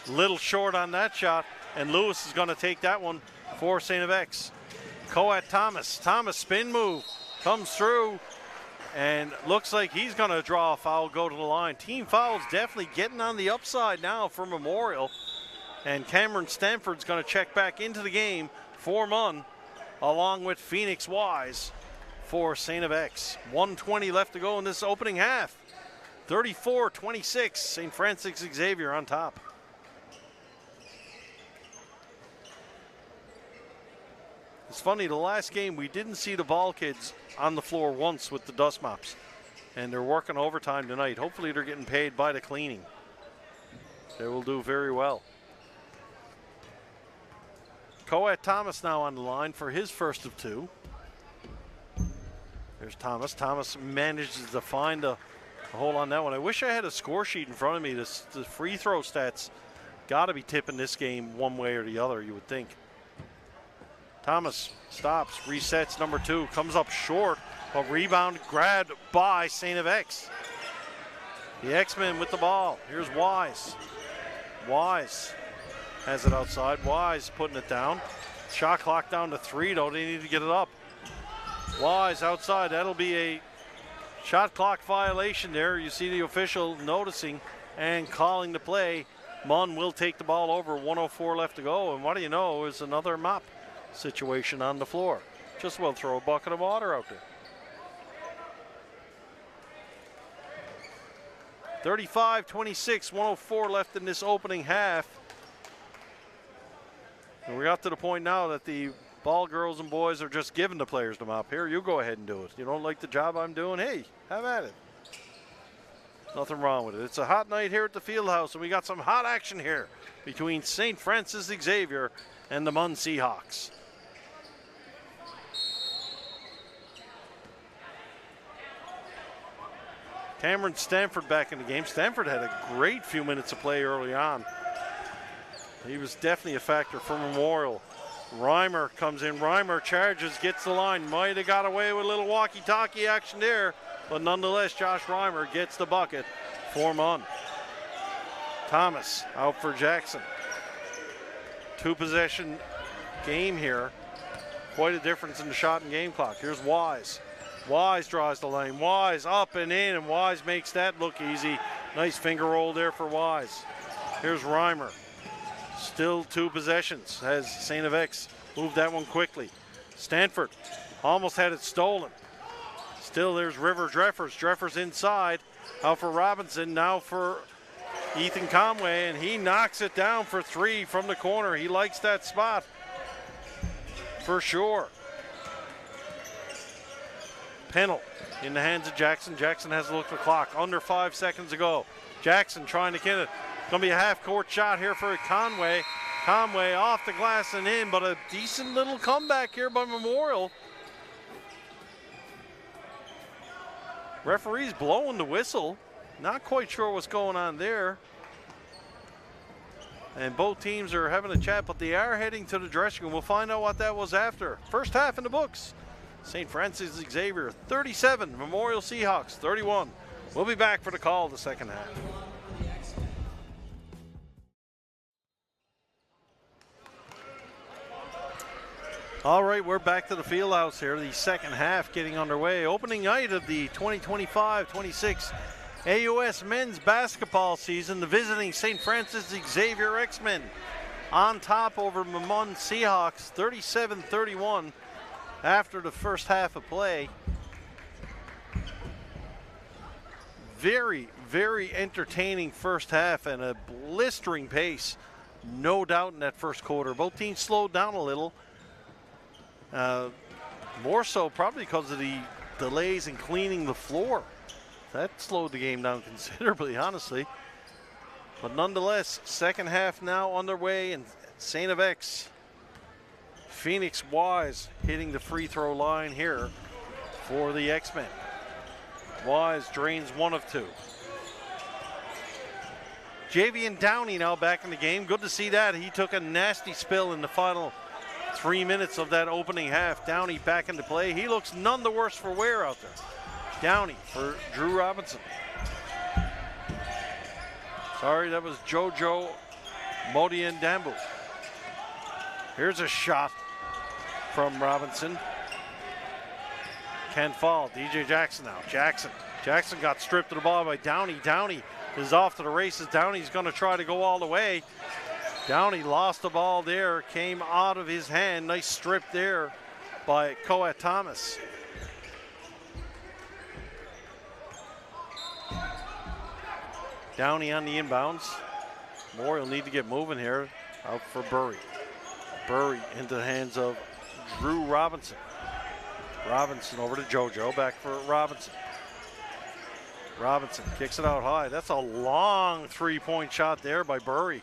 Little short on that shot. And Lewis is going to take that one for STFX. Coat Thomas. Thomas spin move. Comes through. And looks like he's going to draw a foul, go to the line. Team fouls definitely getting on the upside now for Memorial. And Cameron Stanford's going to check back into the game for MUN, along with Phoenix Wise for STFX. 1:20 left to go in this opening half. 34-26, St. Francis Xavier on top. It's funny, the last game we didn't see the ball kids on the floor once with the dust mops. And they're working overtime tonight. Hopefully they're getting paid by the cleaning. They will do very well. Coat Thomas now on the line for his first of two. There's Thomas. Thomas manages to find a hold on that one. I wish I had a score sheet in front of me. The free throw stats got to be tipping this game one way or the other, you would think. Thomas stops, resets number two, comes up short. A rebound grabbed by STFX. The X-Men with the ball. Here's Wise. Wise has it outside. Wise putting it down. Shot clock down to 3 though. They need to get it up. Wise outside. That'll be a shot clock violation there. You see the official noticing and calling the play. MUN will take the ball over. 1:04 left to go. And what do you know is another mop situation on the floor. Just well throw a bucket of water out there. 35-26, 1:04 left in this opening half. And we got to the point now that the ball girls and boys are just giving the players the mop. Here, you go ahead and do it. You don't like the job I'm doing? Hey, have at it. Nothing wrong with it. It's a hot night here at the Fieldhouse, and we got some hot action here between St. Francis Xavier and the MUN Seahawks. Cameron Stanford back in the game. Stanford had a great few minutes of play early on. He was definitely a factor for Memorial. Reimer comes in. Reimer charges, gets the line. Might have got away with a little walkie-talkie action there, but nonetheless, Josh Reimer gets the bucket for MUN. Thomas out for Jackson. Two-possession game here. Quite a difference in the shot and game clock. Here's Wise. Wise draws the lane. Wise up and in, and Wise makes that look easy. Nice finger roll there for Wise. Here's Reimer. Still two possessions. Has STFX moved that one quickly. Stanford almost had it stolen. Still there's River Dreffers. Dreffers inside. Out for Robinson. Now for Ethan Conway, and he knocks it down for 3 from the corner. He likes that spot for sure. Pennell in the hands of Jackson. Jackson has a look at the clock. Under 5 seconds to go. Jackson trying to get it. Going to be a half-court shot here for Conway. Conway off the glass and in, but a decent little comeback here by Memorial. Referee's blowing the whistle. Not quite sure what's going on there. And both teams are having a chat, but they are heading to the dressing room. We'll find out what that was after. First half in the books. St. Francis Xavier 37, Memorial Seahawks 31. We'll be back for the call of the second half. All right, we're back to the Fieldhouse here. The second half getting underway. Opening night of the 2025-26 AUS men's basketball season. The visiting St. Francis Xavier X-Men on top over MUN Seahawks 37-31 after the first half of play. Very, very entertaining first half and a blistering pace, no doubt, in that first quarter. Both teams slowed down a little. More so probably because of the delays in cleaning the floor. That slowed the game down considerably, honestly. But nonetheless, second half now underway, and St. FX. Phoenix Wise hitting the free throw line here for the X-Men. Wise drains 1 of 2. Javian Downey now back in the game. Good to see that. He took a nasty spill in the final 3 minutes of that opening half. Downey back into play. He looks none the worse for wear out there. Downey for Drew Robinson. Sorry, that was Jojo Modiandambu. Here's a shot from Robinson. Can't fall. DJ Jackson now. Jackson got stripped of the ball by Downey. Downey is off to the races. Downey's going to try to go all the way. Downey lost the ball there. Came out of his hand. Nice strip there by Coat Thomas. Downey on the inbounds. Moore will need to get moving here. Out for Burry. Burry into the hands of Drew Robinson. Robinson over to JoJo. Back for Robinson. Robinson kicks it out high. That's a long three-point shot there by Burry.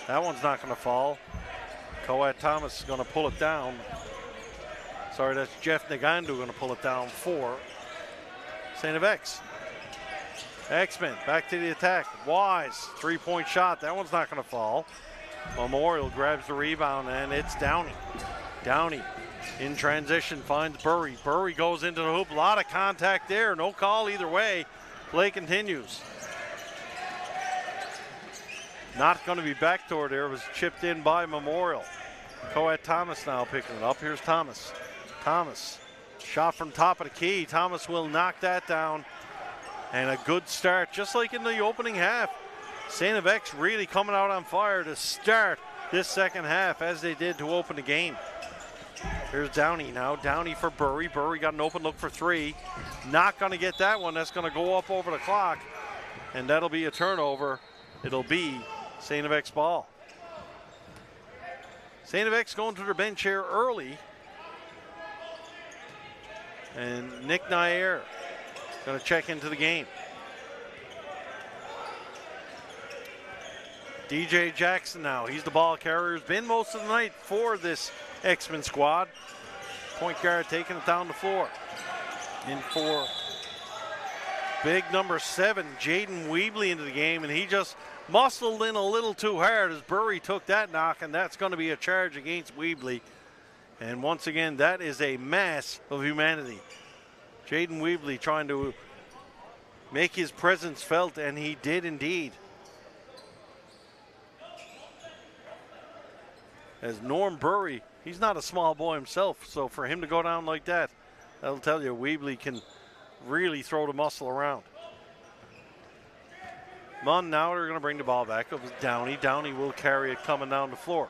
That one's not going to fall. Coat Thomas is going to pull it down. Sorry, that's Jeff Nagandu going to pull it down for St. FX. X-Men back to the attack. Wise, three-point shot. That one's not going to fall. Memorial grabs the rebound, and it's Downey. Downey in transition finds Burry. Burry goes into the hoop. A lot of contact there. No call either way. Play continues. Not going to be backdoor there. It was chipped in by Memorial. Coat Thomas now picking it up. Here's Thomas. Thomas, shot from top of the key. Thomas will knock that down. And a good start, just like in the opening half. St. FX really coming out on fire to start this second half, as they did to open the game. Here's Downey now. Downey for Burry. Burry got an open look for 3. Not going to get that one. That's going to go up over the clock. And that'll be a turnover. It'll be St. FX ball. St. FX going to their bench here early. And Nick Nair going to check into the game. DJ Jackson now. He's the ball carrier. He's been most of the night for this X-Men squad. Point guard taking it down the floor. In for big number 7, Jaden Weebley into the game, and he just muscled in a little too hard as Burry took that knock, and that's going to be a charge against Weebley. And once again, that is a mass of humanity. Jaden Weebley trying to make his presence felt, and he did indeed. As Norm Burry, he's not a small boy himself, so for him to go down like that, that'll tell you Weebley can really throw the muscle around. MUN now they're going to bring the ball back. It was Downey. Downey will carry it coming down the floor.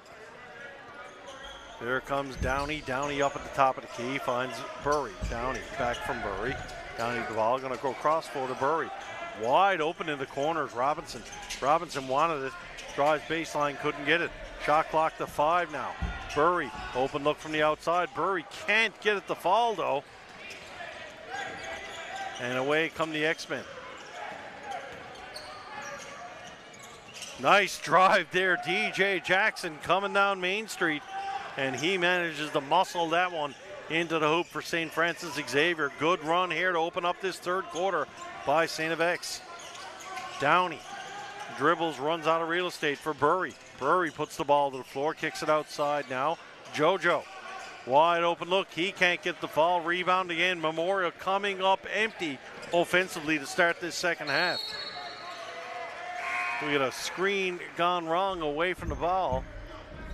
There comes Downey. Downey up at the top of the key, finds Burry. Downey back from Burry. Downey the ball, going to go cross floor to Burry. Wide open in the corners, Robinson. Robinson wanted it, drives baseline, couldn't get it. Shot clock to 5 now. Burry, open look from the outside. Burry can't get it to fall though. And away come the X-Men. Nice drive there, DJ Jackson coming down Main Street. And he manages to muscle that one into the hoop for St. Francis Xavier. Good run here to open up this third quarter by St. FX. Downey dribbles, runs out of real estate for Burry. Burry puts the ball to the floor, kicks it outside now. JoJo, wide open look. He can't get the fall. Rebound again. Memorial coming up empty offensively to start this second half. We get a screen gone wrong away from the ball.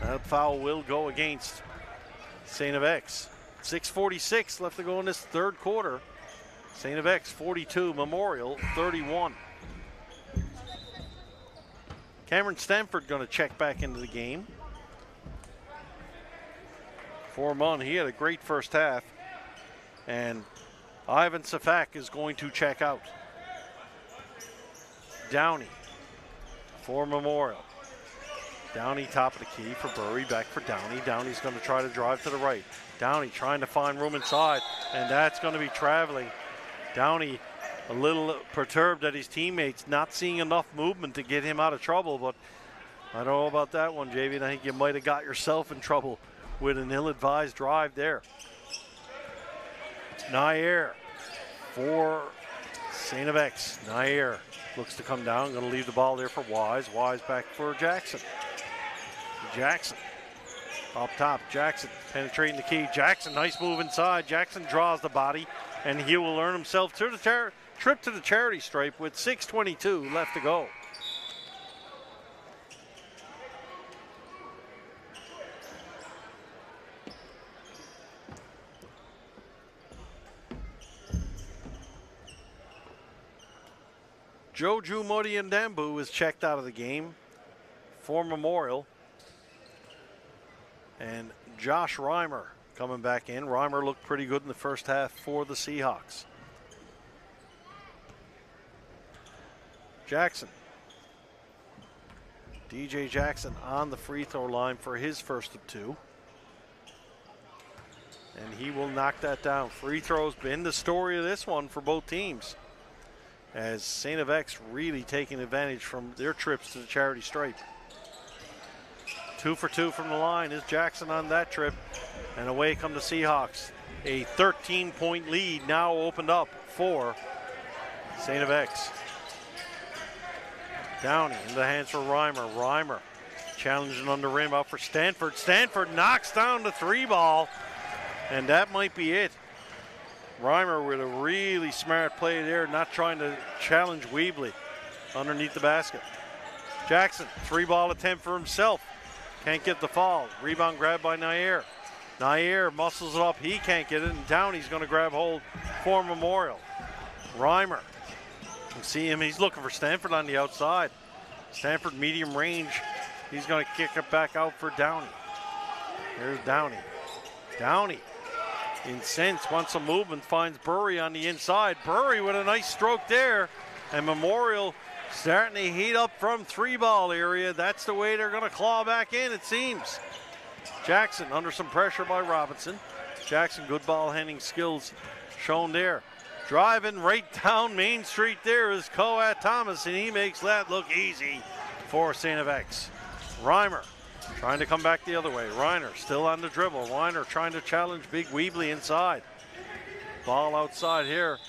That foul will go against St. FX. 6:46 left to go in this third quarter. St. FX 42, Memorial 31. Cameron Stanford going to check back into the game. For MUN, he had a great first half. And Ivan Safak is going to check out. Downey for Memorial. Downey top of the key for Burry, back for Downey. Downey's going to try to drive to the right. Downey trying to find room inside, and that's going to be traveling. Downey a little perturbed at his teammates, not seeing enough movement to get him out of trouble, but I don't know about that one, JV. I think you might have got yourself in trouble with an ill-advised drive there. Nair for St. FX. Nair looks to come down, going to leave the ball there for Wise. Wise back for Jackson. Jackson up top. Jackson penetrating the key. Jackson, nice move inside. Jackson draws the body, and he will earn himself to the trip to the charity stripe with 6:22 left to go. Joju Modiandambu is checked out of the game for Memorial. And Josh Reimer coming back in. Reimer looked pretty good in the first half for the Seahawks. Jackson. DJ Jackson on the free throw line for his first of two. And he will knock that down. Free throws been the story of this one for both teams, as St. FX really taking advantage from their trips to the charity stripe. 2 for 2 from the line is Jackson on that trip, and away come the Seahawks. A 13-point lead now opened up for St. FX. Downey in the hands for Reimer. Reimer challenging on the rim out for Stanford. Stanford knocks down the three ball, and that might be it. Reimer with a really smart play there, not trying to challenge Weebly underneath the basket. Jackson, three ball attempt for himself. Can't get the fall. Rebound grab by Nair. Nair muscles it up. He can't get it, and Downey's going to grab hold for Memorial. Reimer. You can see him. He's looking for Stanford on the outside. Stanford medium range. He's going to kick it back out for Downey. Here's Downey. Downey, incensed, wants some movement, finds Burry on the inside. Burry with a nice stroke there, and Memorial starting to heat up from three ball area. That's the way they're going to claw back in, it seems. Jackson under some pressure by Robinson. Jackson, good ball handling skills shown there. Driving right down Main Street there is Coat Thomas, and he makes that look easy for St. FX. Reimer trying to come back the other way. Reiner still on the dribble. Reiner trying to challenge Big Weebly inside. Ball outside here.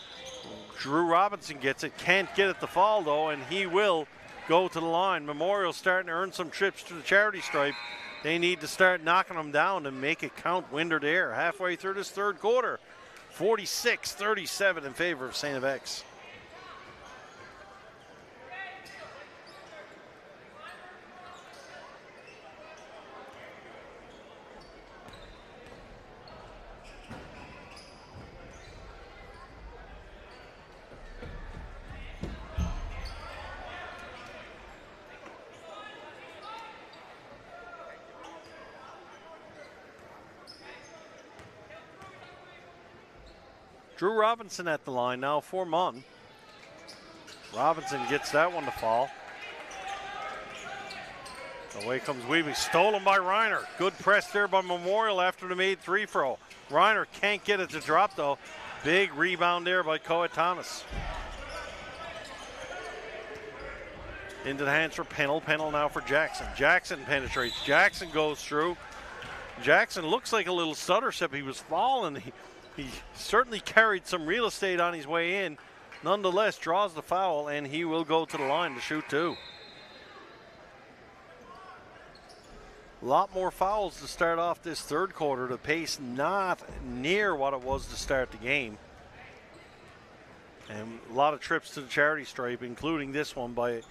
Drew Robinson gets it. Can't get it to fall though, and he will go to the line. Memorial starting to earn some trips to the charity stripe. They need to start knocking them down to make it count. Winder there halfway through this third quarter. 46-37 in favor of St. FX. Drew Robinson at the line now for MUN. Robinson gets that one to fall. Away comes Weebly, stolen by Reiner. Good press there by Memorial after the made three throw. Reiner can't get it to drop though. Big rebound there by Coat Thomas. Into the hands for Pennell. Pennell now for Jackson. Jackson penetrates. Jackson goes through. Jackson looks like a little stutter step. He was falling. He certainly carried some real estate on his way in. Nonetheless, draws the foul, and he will go to the line to shoot two. A lot more fouls to start off this third quarter. The pace not near what it was to start the game. And a lot of trips to the charity stripe, including this one by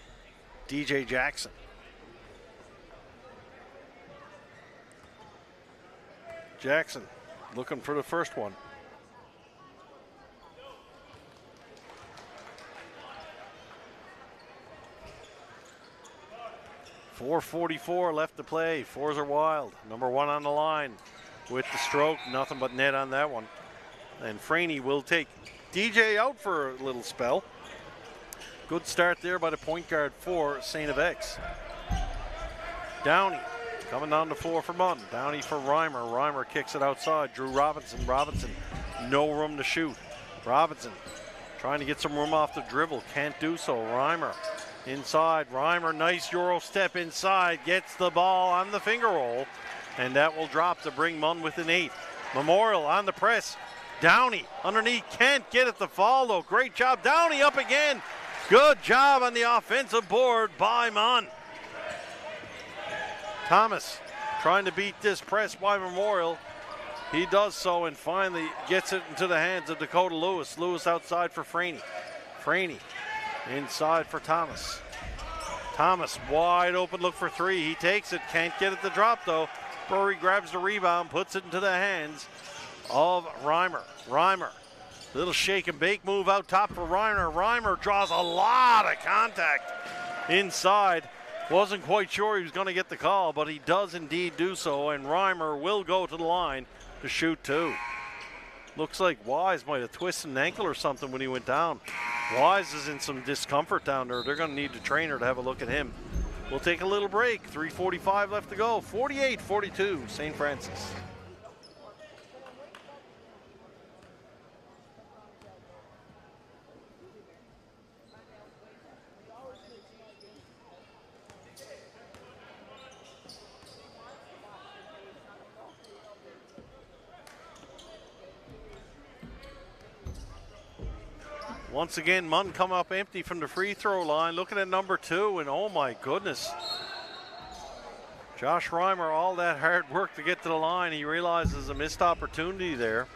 DJ Jackson. Jackson looking for the first one. 4:44 left to play. Fours are wild. Number one on the line with the stroke. Nothing but net on that one. And Franey will take DJ out for a little spell. Good start there by the point guard for St. FX. Downey coming down the floor for MUN. Downey for Reimer. Reimer kicks it outside. Drew Robinson. Robinson, no room to shoot. Robinson trying to get some room off the dribble. Can't do so. Reimer inside. Reimer, nice Euro step inside. Gets the ball on the finger roll. And that will drop to bring MUN within 8. Memorial on the press. Downey underneath. Can't get it to fall though. Great job. Downey up again. Good job on the offensive board by MUN. Thomas trying to beat this press by Memorial. He does so and finally gets it into the hands of Dakota Lewis. Lewis outside for Franey. Franey inside for Thomas. Thomas wide open, look for 3. He takes it, can't get it to drop though. Burry grabs the rebound, puts it into the hands of Reimer. Reimer, little shake and bake move out top for Reimer. Reimer draws a lot of contact inside. Wasn't quite sure he was going to get the call, but he does indeed do so, and Reimer will go to the line to shoot 2. Looks like Wise might have twisted an ankle or something when he went down. Wise is in some discomfort down there. They're going to need the trainer to have a look at him. We'll take a little break. 3:45 left to go. 48-42, St. Francis. Once again, MUN come up empty from the free throw line, looking at number 2, and oh my goodness. Josh Reimer, all that hard work to get to the line, he realizes a missed opportunity there.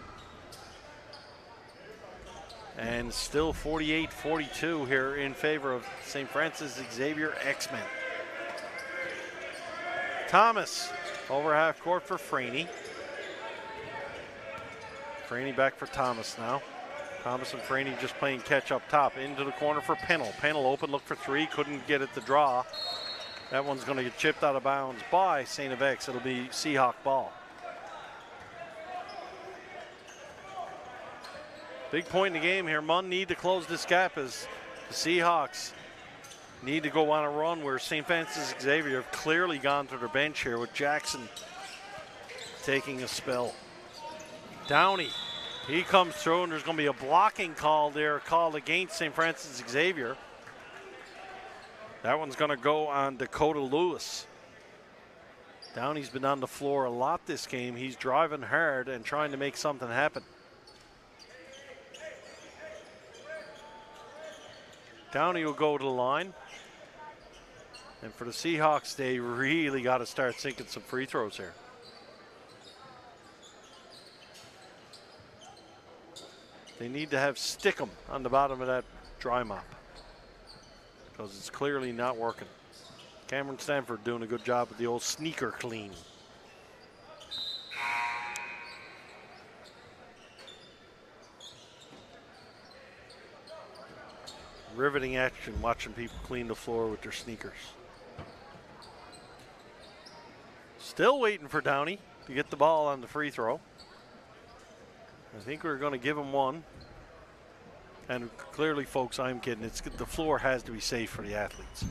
And still 48-42 here in favor of St. Francis Xavier X-Men. Thomas over half court for Franey. Franey back for Thomas now. Thomas and Franey just playing catch up top. Into the corner for Pennell. Pennell open, look for 3, couldn't get it to draw. That one's going to get chipped out of bounds by St. FX. It'll be Seahawk ball. Big point in the game here. MUN need to close this gap as the Seahawks need to go on a run where St. Francis Xavier have clearly gone to their bench here with Jackson taking a spell. Downey. He comes through, and there's going to be a blocking call there, called against St. Francis Xavier. That one's going to go on Dakota Lewis. Downey's been on the floor a lot this game. He's driving hard and trying to make something happen. Downey will go to the line. And for the Seahawks, they really got to start sinking some free throws here. They need to have Stickum on the bottom of that dry mop because it's clearly not working. Cameron Stanford doing a good job with the old sneaker clean. Riveting action watching people clean the floor with their sneakers. Still waiting for Downey to get the ball on the free throw. I think we're going to give him one. And clearly, folks, I'm kidding. The floor has to be safe for the athletes.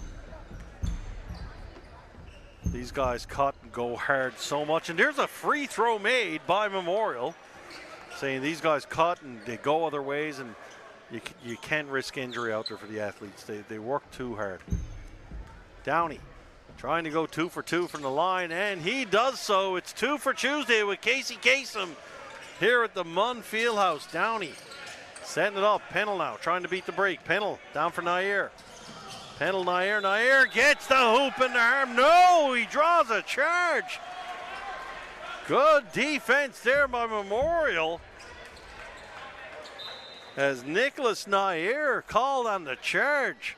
These guys cut and go hard so much. And there's a free throw made by Memorial saying these guys cut and they go other ways, and you can't risk injury out there for the athletes. They work too hard. Downey trying to go 2 for 2 from the line, and he does so. It's 2 for Tuesday with Casey Kasem here at the MUN Fieldhouse. Downey setting it up. Pennell now trying to beat the break. Pennell down for Nair. Pennell, Nair gets the hoop in the arm. No, he draws a charge. Good defense there by Memorial. As Nicholas Nair called on the charge.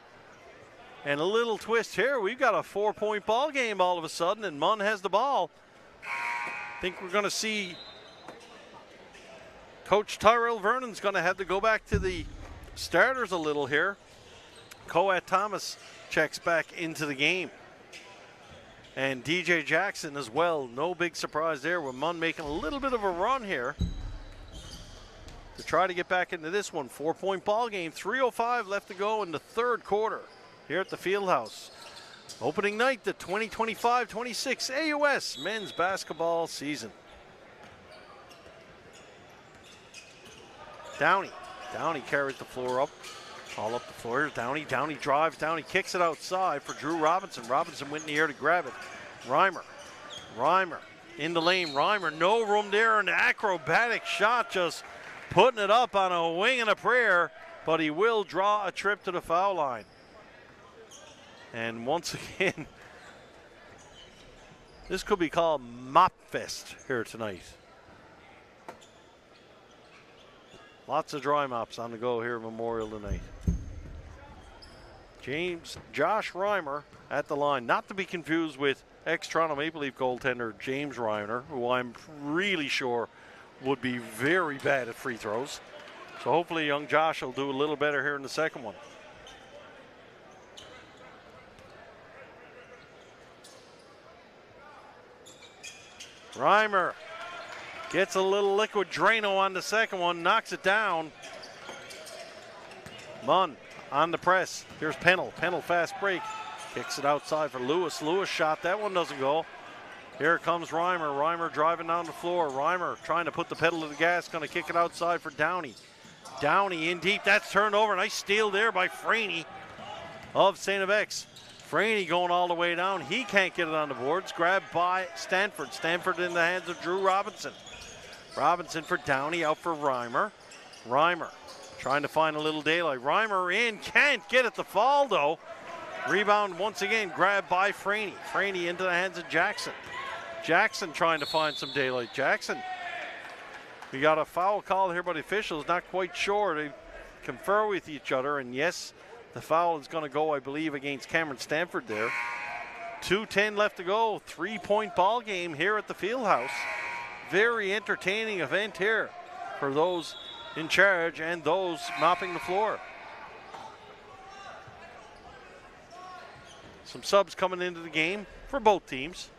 And a little twist here. We've got a 4-point ball game all of a sudden, and MUN has the ball. I think we're going to see Coach Tyrell Vernon's going to have to go back to the starters a little here. Coat Thomas checks back into the game. And DJ Jackson as well. No big surprise there with MUN making a little bit of a run here to try to get back into this one. 4-point ball game. 3:05 left to go in the third quarter here at the Fieldhouse. Opening night, the 2025-26 AUS men's basketball season. Downey carries the floor up. All up the floor. Here's Downey. Downey drives. Downey kicks it outside for Drew Robinson. Robinson went in the air to grab it. Reimer in the lane. Reimer, no room there. An acrobatic shot, just putting it up on a wing and a prayer, but he will draw a trip to the foul line. And once again, this could be called Mop Fest here tonight. Lots of dry mops on the go here at Memorial tonight. Josh Reimer at the line, not to be confused with ex-Toronto Maple Leaf goaltender James Reimer, who I'm really sure would be very bad at free throws. So hopefully young Josh will do a little better here in the second one. Reimer gets a little liquid Drano on the second one, knocks it down. MUN on the press. Here's Pennell. Pennell fast break. Kicks it outside for Lewis. Lewis shot. That one doesn't go. Here comes Reimer. Reimer driving down the floor. Reimer trying to put the pedal to the gas. Going to kick it outside for Downey. Downey in deep. That's turned over. Nice steal there by Franey of STFX. Franey going all the way down. He can't get it on the boards. Grabbed by Stanford. Stanford in the hands of Drew Robinson. Robinson for Downey, out for Reimer. Reimer trying to find a little daylight. Reimer in, can't get it to fall though. Rebound once again, grabbed by Franey. Franey into the hands of Jackson. Jackson trying to find some daylight. Jackson, we got a foul call here by the officials, not quite sure. They confer with each other, and yes, the foul is going to go, I believe, against Cameron Stanford there. 2:10 left to go. 3-point ball game here at the Fieldhouse. Very entertaining event here for those in charge and those mopping the floor. Some subs coming into the game for both teams.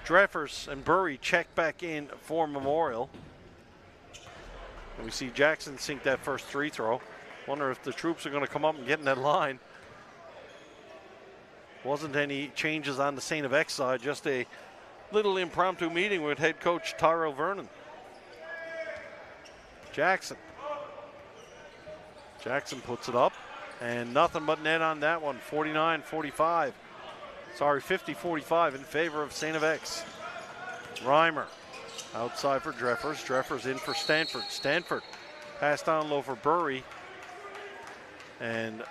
Dreffers and Burry check back in for Memorial. And we see Jackson sink that first free throw. Wonder if the troops are going to come up and get in that line. Wasn't any changes on the STFX side, just a little impromptu meeting with head coach Tyrell Vernon. Jackson puts it up, and nothing but net on that one. 49-45. Sorry, 50-45 in favor of STFX. Reimer outside for Dreffers. Dreffers in for Stanford. Stanford passed down low for Burry. And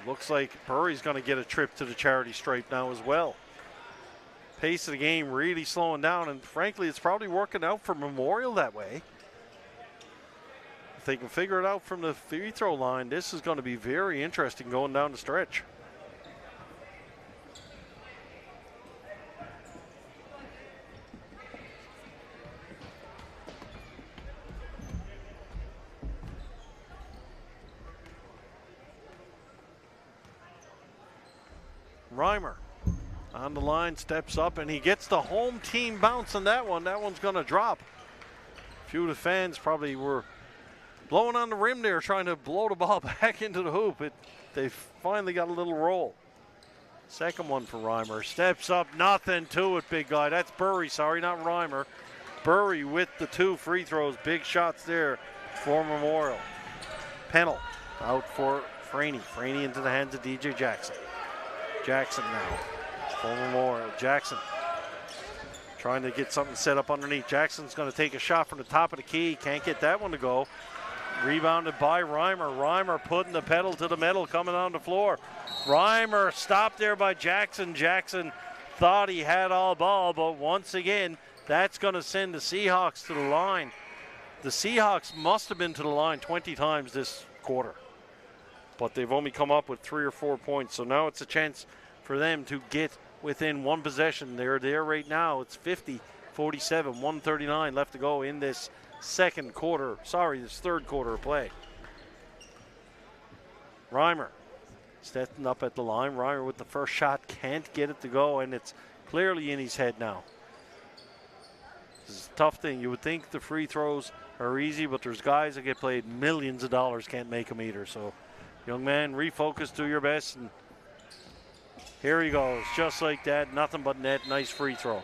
looks like Burry's going to get a trip to the charity stripe now as well. Pace of the game really slowing down, and frankly, it's probably working out for Memorial that way. If they can figure it out from the free throw line, this is going to be very interesting going down the stretch. Reimer on the line, steps up, and he gets the home team bounce on that one. That one's going to drop. A few of the fans probably were blowing on the rim there, trying to blow the ball back into the hoop. They finally got a little roll. Second one for Reimer. Steps up, nothing to it, big guy. That's Burry, sorry, not Reimer. Burry with the 2 free throws. Big shots there for Memorial. Pennell out for Franey. Franey into the hands of DJ Jackson. Jackson now for Memorial. Jackson trying to get something set up underneath. Jackson's going to take a shot from the top of the key. Can't get that one to go. Rebounded by Reimer. Reimer putting the pedal to the metal, coming on the floor. Reimer stopped there by Jackson. Jackson thought he had all ball, but once again, that's going to send the Seahawks to the line. The Seahawks must have been to the line 20 times this quarter, but they've only come up with 3 or 4 points. So now it's a chance for them to get within one possession. They're there right now. It's 50-47, 1:39 left to go in this third quarter of play. Reimer stepping up at the line. Reimer with the first shot, can't get it to go, and it's clearly in his head now. This is a tough thing. You would think the free throws are easy, but there's guys that get paid millions of dollars, can't make them either. So young man, refocus, do your best, and Here he goes, just like that, nothing but net, nice free throw.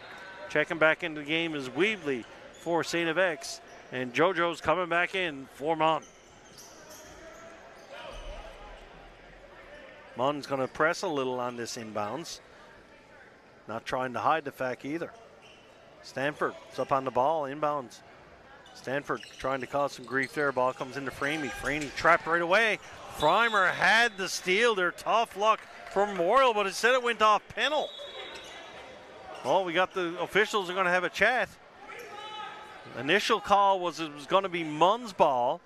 Checking back into the game is Weebly for St. FX, and JoJo's coming back in for MUN. MUN's going to press a little on this inbounds. Not trying to hide the fact either. Stanford is up on the ball, inbounds. Stanford trying to cause some grief there. Ball comes into Franey. Franey trapped right away. Freimer had the steal there. Tough luck for Memorial, but instead it went off Pennell. Well, we got the officials are going to have a chat. Initial call was it was going to be MUN's ball,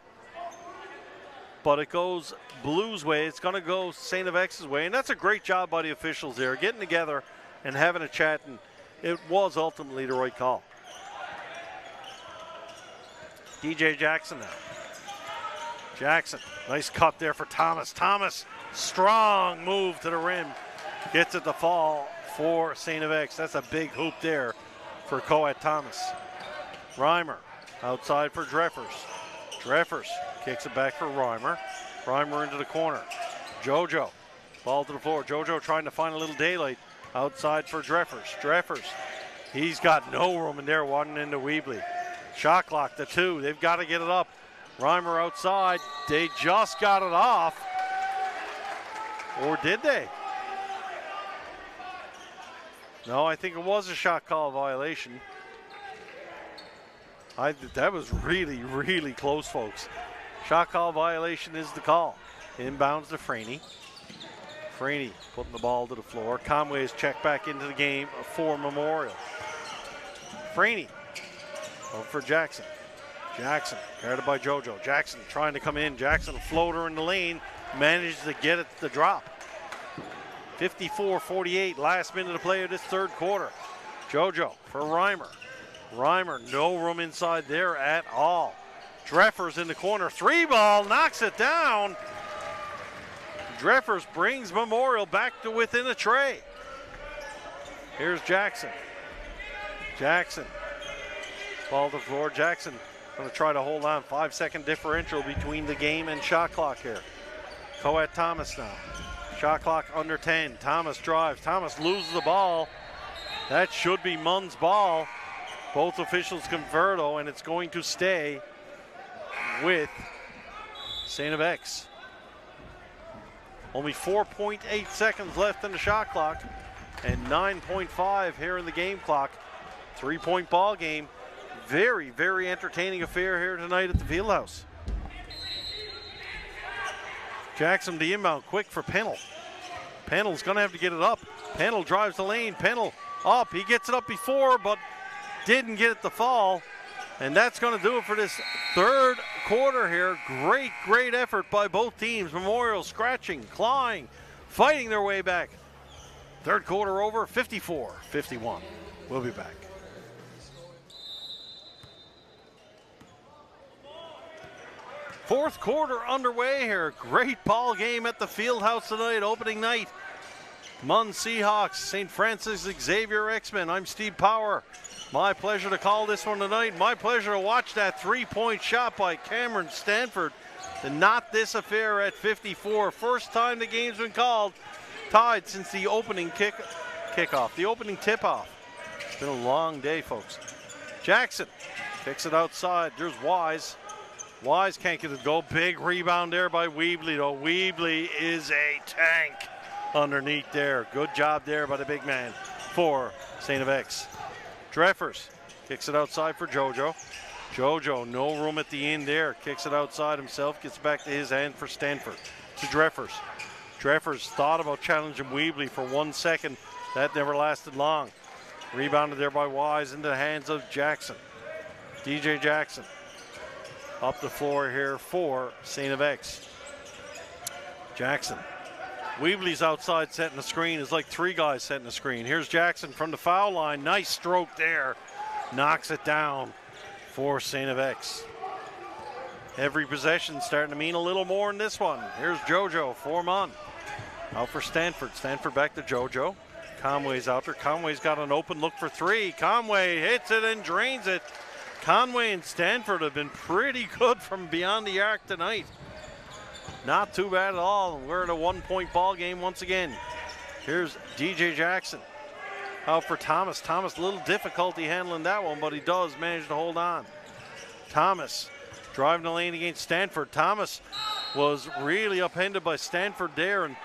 but it goes Blues' way. It's going to go St. FX's way, and that's a great job by the officials there, getting together and having a chat, and it was ultimately the right call. DJ Jackson now. Jackson, nice cut there for Thomas. Thomas, strong move to the rim. Gets it to fall for St. FX. That's a big hoop there for Coet Thomas. Reimer outside for Dreffers. Dreffers kicks it back for Reimer. Reimer into the corner. JoJo, ball to the floor. JoJo trying to find a little daylight outside for Dreffers. Dreffers, he's got no room in there, one into Weebly. Shot clock to 2. They've got to get it up. Reimer outside. They just got it off. Or did they? No, I think it was a shot call violation. That was really, really close, folks. Shot call violation is the call. Inbounds to Franey. Franey putting the ball to the floor. Conway's checked back into the game for Memorial. Franey over for Jackson. Jackson guarded by JoJo. Jackson trying to come in. Jackson floater in the lane. Managed to get it to drop. 54-48, last minute of play of this third quarter. JoJo for Reimer. Reimer, no room inside there at all. Dreffers in the corner. 3-ball, knocks it down. Dreffers brings Memorial back to within a tray. Here's Jackson. Jackson. Ball to the floor. Jackson going to try to hold on. 5-second differential between the game and shot clock here. Coet Thomas now. Shot clock under 10. Thomas drives. Thomas loses the ball. That should be MUN's ball. Both officials convert, and it's going to stay with St. FX. Only 4.8 seconds left in the shot clock and 9.5 here in the game clock. 3-point ball game. Very, very entertaining affair here tonight at the Fieldhouse. Jackson the inbound, quick for Pennell. Pennell's going to have to get it up. Pennell drives the lane. Pennell up. He gets it up before, but didn't get it to fall. And that's going to do it for this third quarter here. Great, great effort by both teams. Memorial scratching, clawing, fighting their way back. Third quarter over, 54-51. We'll be back. Fourth quarter underway here. Great ball game at the Fieldhouse tonight, opening night. MUN Seahawks, St. Francis Xavier X-Men. I'm Steve Power. My pleasure to call this one tonight. My pleasure to watch that three-point shot by Cameron Stanford to knot this affair at 54. First time the game's been called. Tied since the opening kickoff, the opening tip-off. It's been a long day, folks. Jackson kicks it outside. There's Wise. Wise can't get it to go. Big rebound there by Weebly, though. Weebly is a tank underneath there. Good job there by the big man for St. FX. Dreffers kicks it outside for JoJo. JoJo, no room at the end there. Kicks it outside himself. Gets back to his hand for Stanford. To Dreffers. Dreffers thought about challenging Weebly for 1 second. That never lasted long. Rebounded there by Wise into the hands of Jackson. DJ Jackson. Up the floor here for St. FX. Jackson. Weebly's outside setting the screen. It's like three guys setting the screen. Here's Jackson from the foul line. Nice stroke there. Knocks it down for St. FX. Every possession starting to mean a little more in this one. Here's JoJo for MUN. Out for Stanford. Stanford back to JoJo. Conway's out there. Conway's got an open look for three. Conway hits it and drains it. Conway and Stanford have been pretty good from beyond the arc tonight. Not too bad at all. We're in a 1-point ball game once again. Here's DJ Jackson out for Thomas. Thomas, a little difficulty handling that one, but he does manage to hold on. Thomas driving the lane against Stanford. Thomas was really upended by Stanford there, and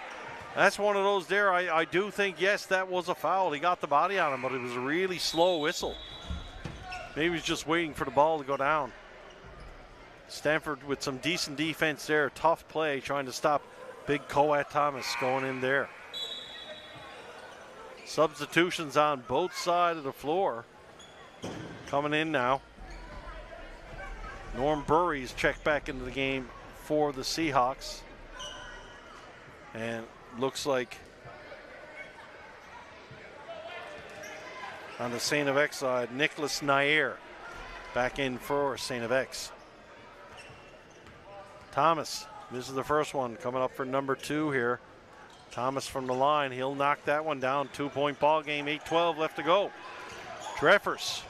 that's one of those there. I do think, yes, that was a foul. He got the body on him, but it was a really slow whistle. Maybe he's just waiting for the ball to go down. Stanford with some decent defense there. Tough play trying to stop big Coat Thomas going in there. Substitutions on both sides of the floor. Coming in now. Norm Burry's checked back into the game for the Seahawks. And looks like on the St. FX side, Nicholas Nair back in for St. FX. Thomas, this is the first one coming up for number 2 here. Thomas from the line, he'll knock that one down. 2-point ball game, 8:12 left to go. Dreffers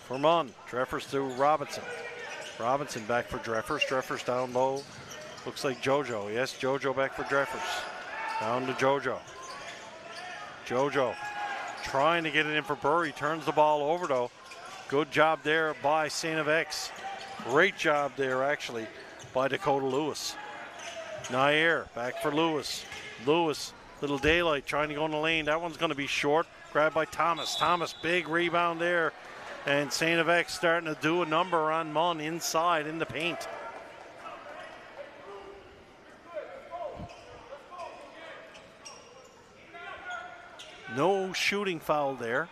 for MUN. Dreffers to Robinson. Robinson back for Dreffers. Dreffers down low. Looks like JoJo. Yes, JoJo back for Dreffers. Down to JoJo. JoJo trying to get it in for Burry. Turns the ball over though. Good job there by St. FX. Great job there actually by Dakota Lewis. Nair back for Lewis. Lewis, little daylight trying to go in the lane. That one's going to be short. Grabbed by Thomas. Thomas, big rebound there. And St. FX starting to do a number on MUN inside in the paint. No shooting foul there.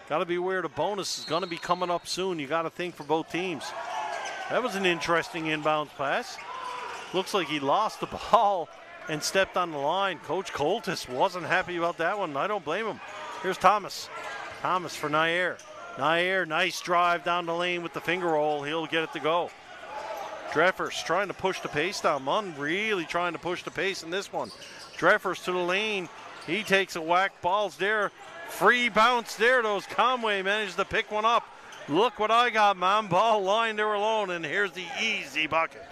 Got to be aware the bonus is going to be coming up soon. You got to think for both teams. That was an interesting inbounds pass. Looks like he lost the ball and stepped on the line. Coach Coltis wasn't happy about that one. I don't blame him. Here's Thomas. Thomas for Nair. Nair, nice drive down the lane with the finger roll. He'll get it to go. Dreffers trying to push the pace down. MUN really trying to push the pace in this one. Dreffers to the lane. He takes a whack. Ball's there. Free bounce there. Those Conway managed to pick one up. Look what I got, man. Ball lying there alone, and here's the easy bucket.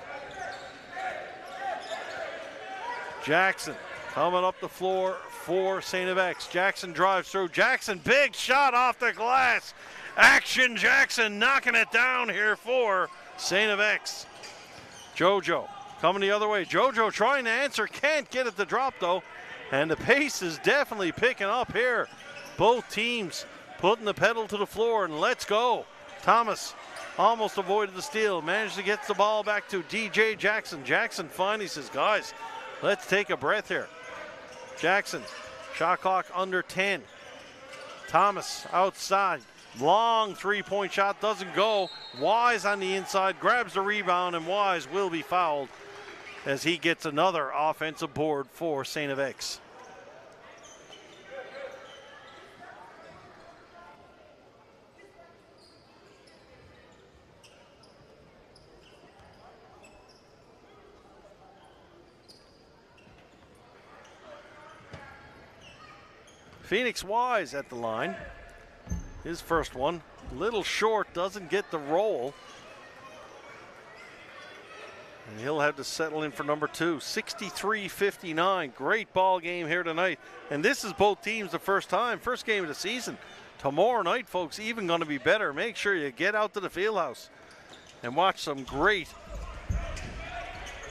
Jackson coming up the floor for St. FX. Jackson drives through. Jackson, big shot off the glass. Action Jackson knocking it down here for St. FX. JoJo coming the other way. JoJo trying to answer. Can't get it to drop though. And the pace is definitely picking up here. Both teams putting the pedal to the floor, and let's go. Thomas almost avoided the steal. Managed to get the ball back to DJ Jackson. Jackson finally says, guys, let's take a breath here. Jackson, shot clock under 10. Thomas outside. Long three-point shot doesn't go. Wise on the inside, grabs the rebound, and Wise will be fouled as he gets another offensive board for St. FX. Phoenix Wise at the line. His first one, little short, doesn't get the roll. And he'll have to settle in for number 2. 63-59, great ball game here tonight. And this is both teams the first game of the season. Tomorrow night, folks, even gonna be better. Make sure you get out to the fieldhouse and watch some great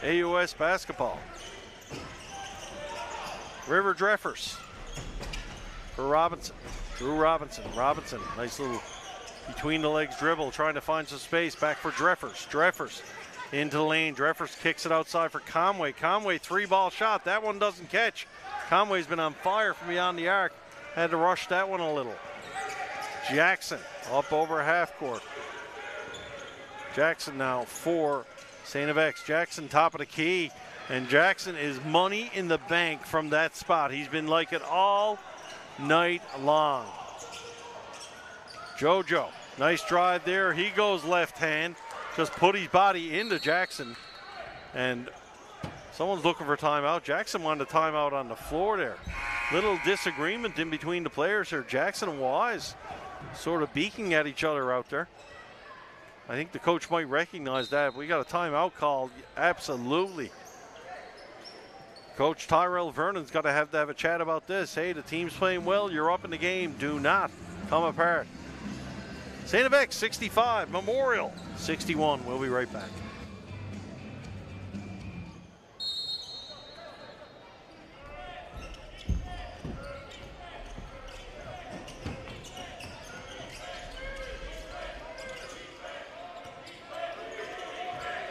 AUS basketball. River Dreffers for Robinson. Drew Robinson. Robinson, nice little between the legs dribble, trying to find some space. Back for Dreffers. Dreffers into the lane. Dreffers kicks it outside for Conway. Conway, 3-ball shot. That one doesn't catch. Conway's been on fire from beyond the arc. Had to rush that one a little. Jackson up over half court. Jackson now for St. FX. Jackson top of the key. And Jackson is money in the bank from that spot. He's been like it all night long. JoJo, nice drive there. He goes left hand. Just put his body into Jackson. And someone's looking for a timeout. Jackson wanted a timeout on the floor there. Little disagreement in between the players here. Jackson and Wise sort of beaking at each other out there. I think the coach might recognize that. If we got a timeout called, absolutely. Coach Tyrell Vernon's got to have a chat about this. Hey, the team's playing well. You're up in the game. Do not come apart. St. FX 65, Memorial 61. We'll be right back.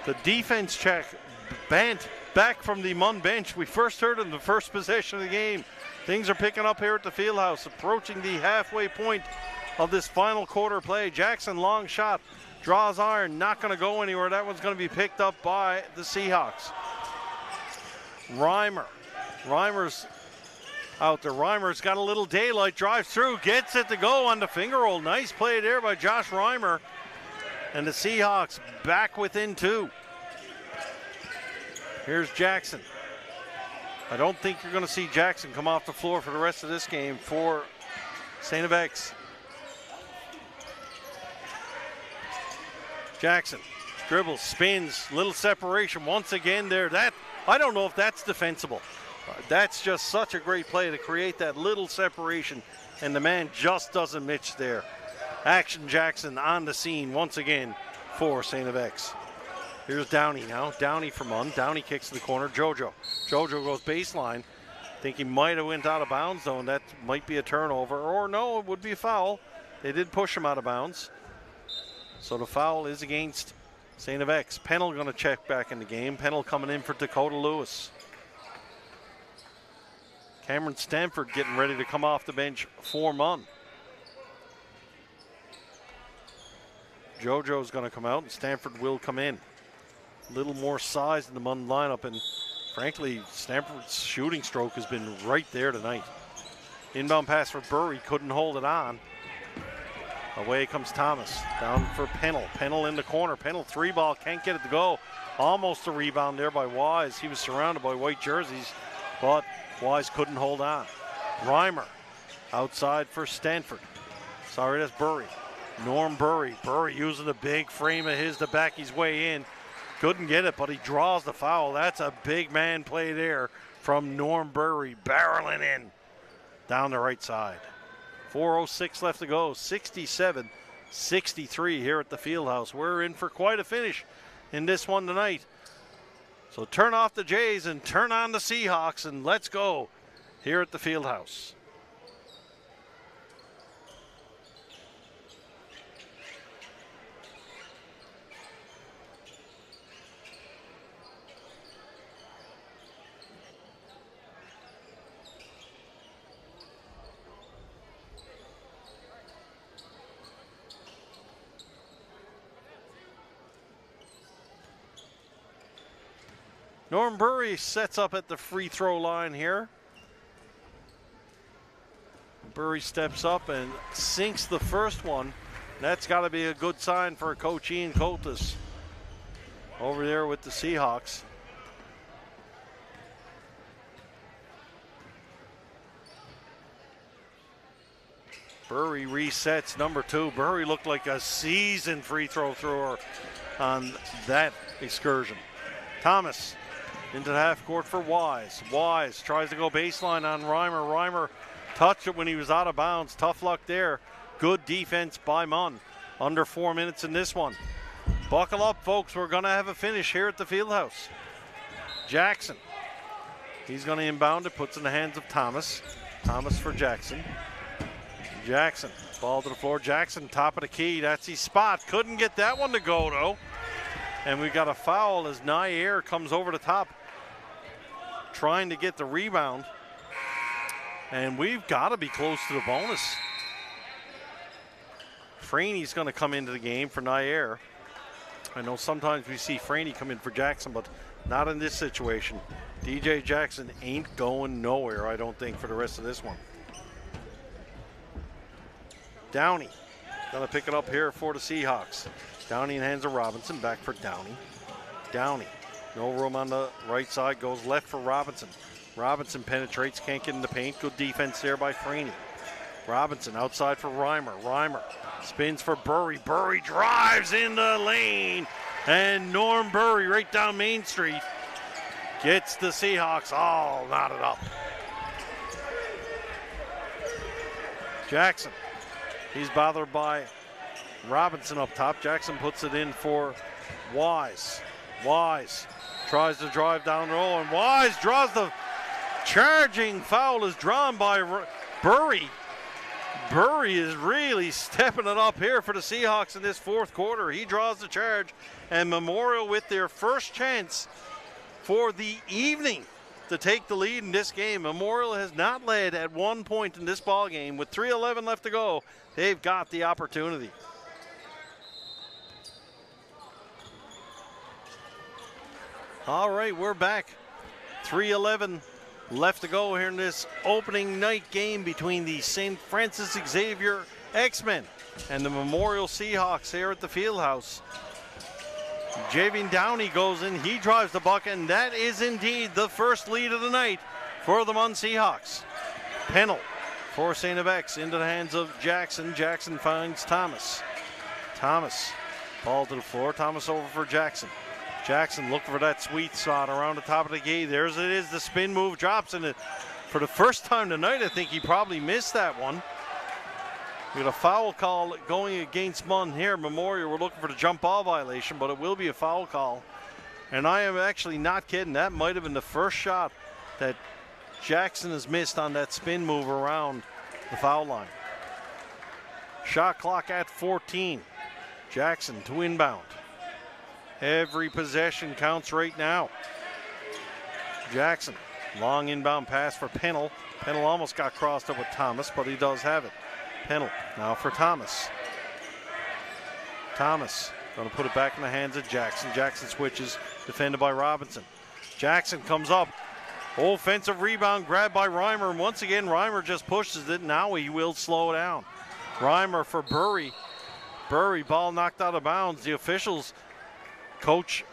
The defense check bent back from the MUN bench. We first heard in the first possession of the game. Things are picking up here at the Fieldhouse, approaching the halfway point of this final quarter play. Jackson, long shot, draws iron, not going to go anywhere. That one's going to be picked up by the Seahawks. Reimer's out there. Reimer's got a little daylight, drives through, gets it to go on the finger roll. Nice play there by Josh Reimer. And the Seahawks back within 2. Here's Jackson. I don't think you're going to see Jackson come off the floor for the rest of this game for St. FX. Jackson dribbles, spins, little separation once again there. That, I don't know if that's defensible. That's just such a great play to create that little separation, and the man just doesn't mitch there. Action Jackson on the scene once again for St. FX. Here's Downey now. Downey for MUN. Downey kicks to the corner. Jojo goes baseline. Think he might have went out of bounds though, and that might be a turnover. Or no, it would be a foul. They did push him out of bounds. So the foul is against St. FX. Pennell going to check back in the game. Pennell coming in for Dakota Lewis. Cameron Stanford getting ready to come off the bench for MUN. Jojo's going to come out and Stanford will come in. A little more size in the MUN lineup, and frankly, Stanford's shooting stroke has been right there tonight. Inbound pass for Burry, couldn't hold it on. Away comes Thomas, down for Pennell. Pennell in the corner, Pennell 3-ball, can't get it to go. Almost a rebound there by Wise. He was surrounded by white jerseys, but Wise couldn't hold on. Reimer outside for Stanford. Sorry, that's Burry. Norm Burry. Burry using the big frame of his to back his way in. Couldn't get it, but he draws the foul. That's a big man play there from Norm Burry, barreling in down the right side. 4:06 left to go. 67-63 here at the Fieldhouse. We're in for quite a finish in this one tonight. So turn off the Jays and turn on the Seahawks, and let's go here at the Fieldhouse. Norm Burry sets up at the free throw line here. Burry steps up and sinks the first one. That's got to be a good sign for Coach Ian Coltis over there with the Seahawks. Burry resets number 2. Burry looked like a seasoned free throw thrower on that excursion. Thomas into the half court for Wise. Wise tries to go baseline on Reimer. Reimer touched it when he was out of bounds. Tough luck there. Good defense by MUN. Under 4 minutes in this one. Buckle up, folks. We're going to have a finish here at the Fieldhouse. Jackson. He's going to inbound it. Puts in the hands of Thomas. Thomas for Jackson. Jackson. Ball to the floor. Jackson, top of the key. That's his spot. Couldn't get that one to go, though. And we've got a foul as Nair comes over the top, trying to get the rebound. And we've got to be close to the bonus. Franey's going to come into the game for Nair. I know sometimes we see Franey come in for Jackson, but not in this situation. DJ Jackson ain't going nowhere, I don't think, for the rest of this one. Downey going to pick it up here for the Seahawks. Downey in hands of Robinson, back for Downey. Downey, no room on the right side, goes left for Robinson. Robinson penetrates, can't get in the paint. Good defense there by Franey. Robinson outside for Reimer. Reimer spins for Burry. Burry drives in the lane. And Norm Burry right down Main Street Gets the Seahawks all knotted up. Jackson, he's bothered by Robinson up top. Jackson puts it in for Wise. Wise tries to drive down the row, and Wise draws the charging foul is drawn by Burry. Burry is really stepping it up here for the Seahawks in this fourth quarter. He draws the charge, and Memorial with their first chance for the evening to take the lead in this game. Memorial has not led at one point in this ball game. With 3:11 left to go, they've got the opportunity. All right, we're back. 3:11 left to go here in this opening night game between the St. Francis Xavier X-Men and the Memorial Seahawks here at the Fieldhouse. Javian Downey goes in, he drives the bucket, and that is indeed the first lead of the night for the MUN Seahawks. Pennell for St. FX into the hands of Jackson. Jackson finds Thomas. Thomas, ball to the floor. Thomas over for Jackson. Jackson looking for that sweet spot around the top of the key. There's it is, the spin move drops, and for the first time tonight, I think he probably missed that one. We got a foul call going against MUN here. Memorial, we're looking for the jump ball violation, but it will be a foul call. And I am actually not kidding. That might have been the first shot that Jackson has missed on that spin move around the foul line. Shot clock at 14. Jackson to inbound. Every possession counts right now. Jackson, long inbound pass for Pennell. Pennell almost got crossed up with Thomas, but he does have it. Pennell now for Thomas. Thomas going to put it back in the hands of Jackson. Jackson switches, defended by Robinson. Jackson comes up. Offensive rebound grabbed by Reimer. And once again, Reimer just pushes it. Now he will slow down. Reimer for Burry. Burry, ball knocked out of bounds. The officials, Coach